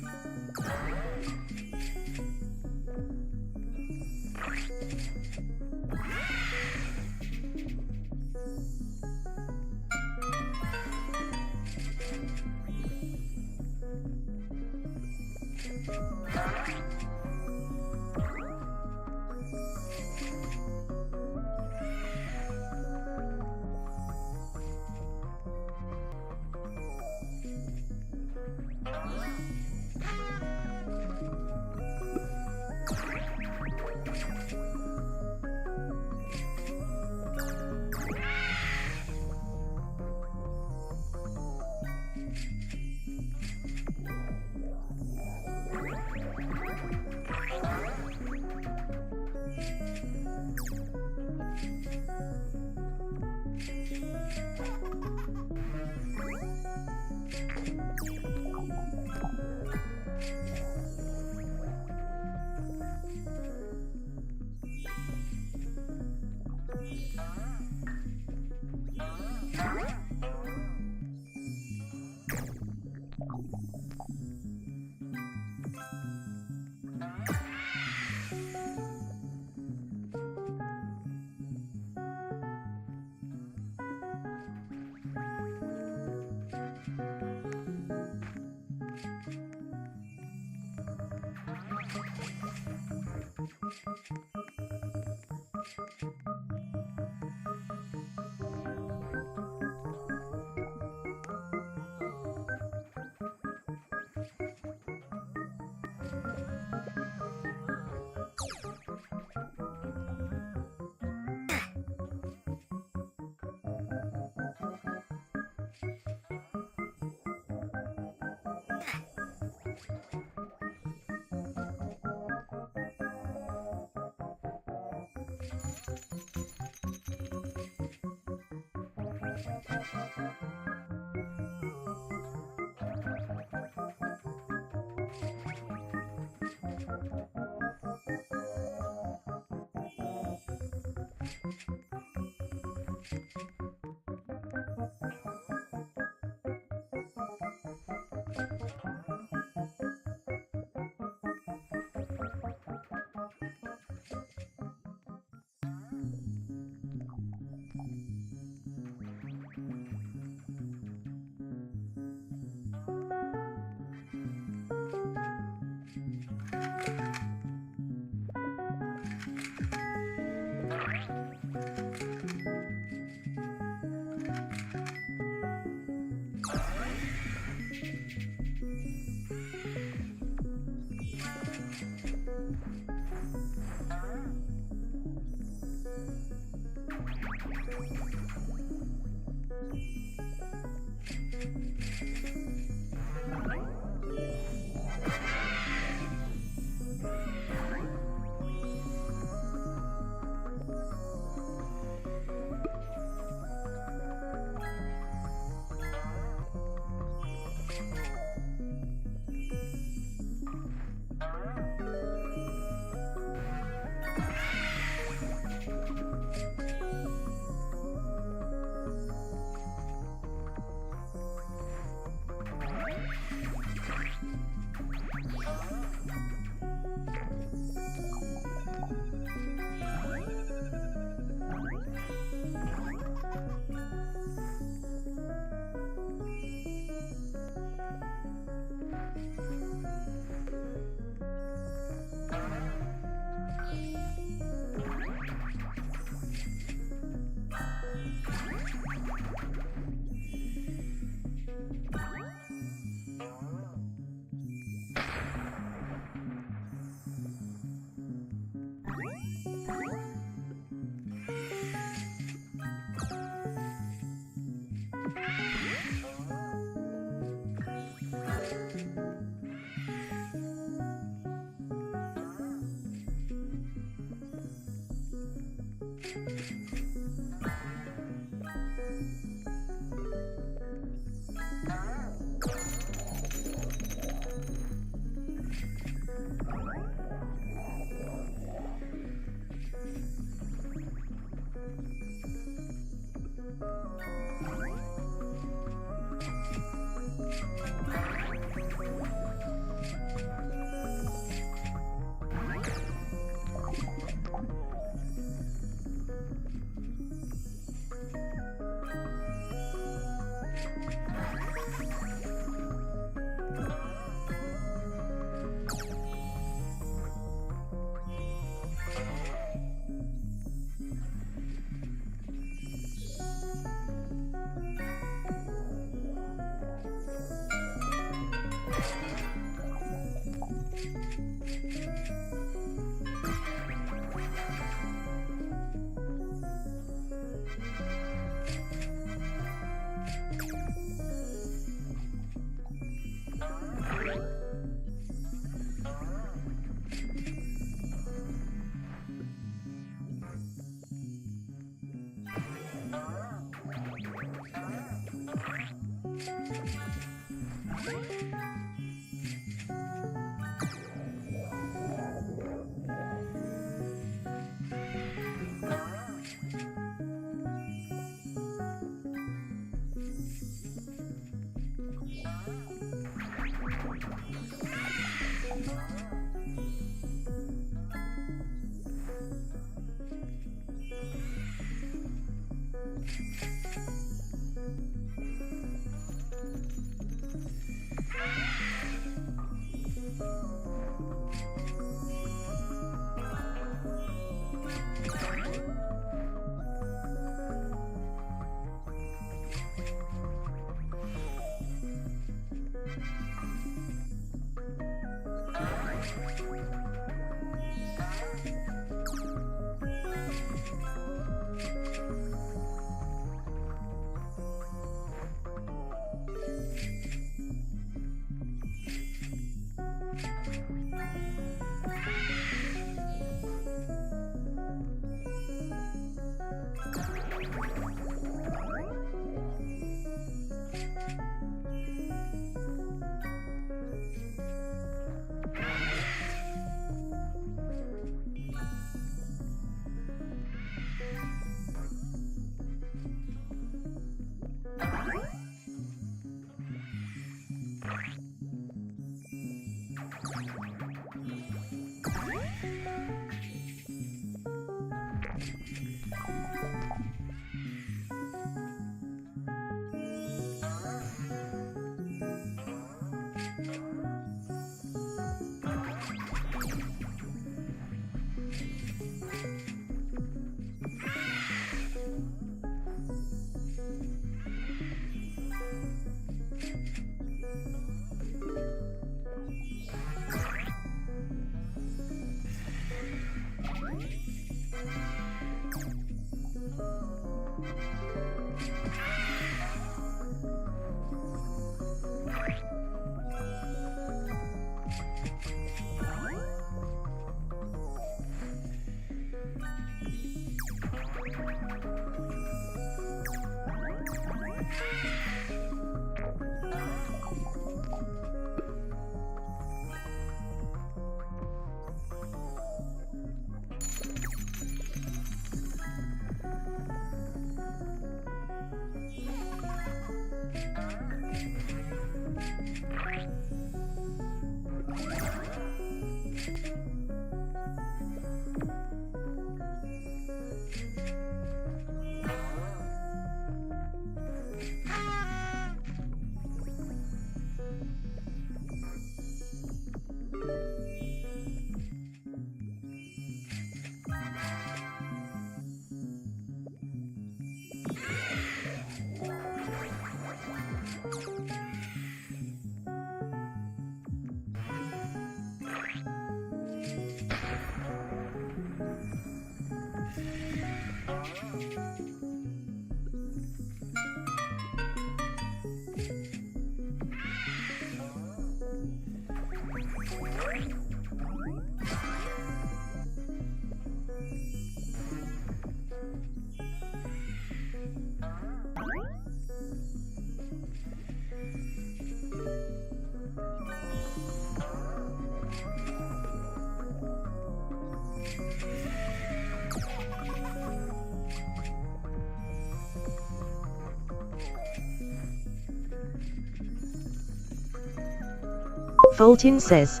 Fulton says,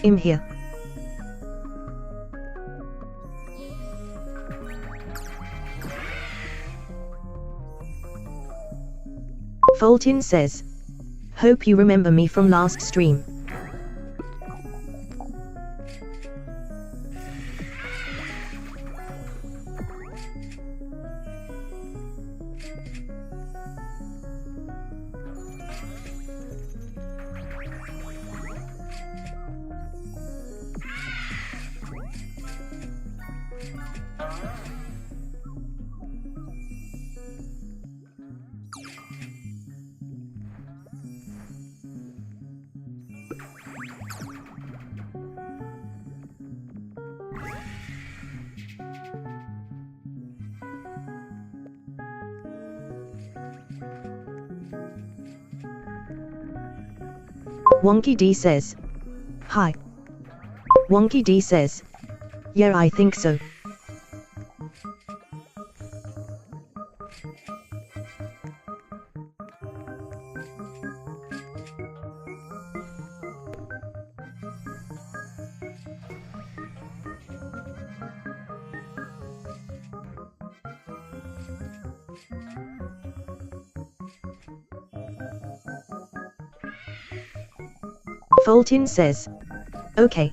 I'm here. Fulton says, hope you remember me from last stream. Wonky D says, hi. Wonky D says, yeah, I think so. Fulton says, okay.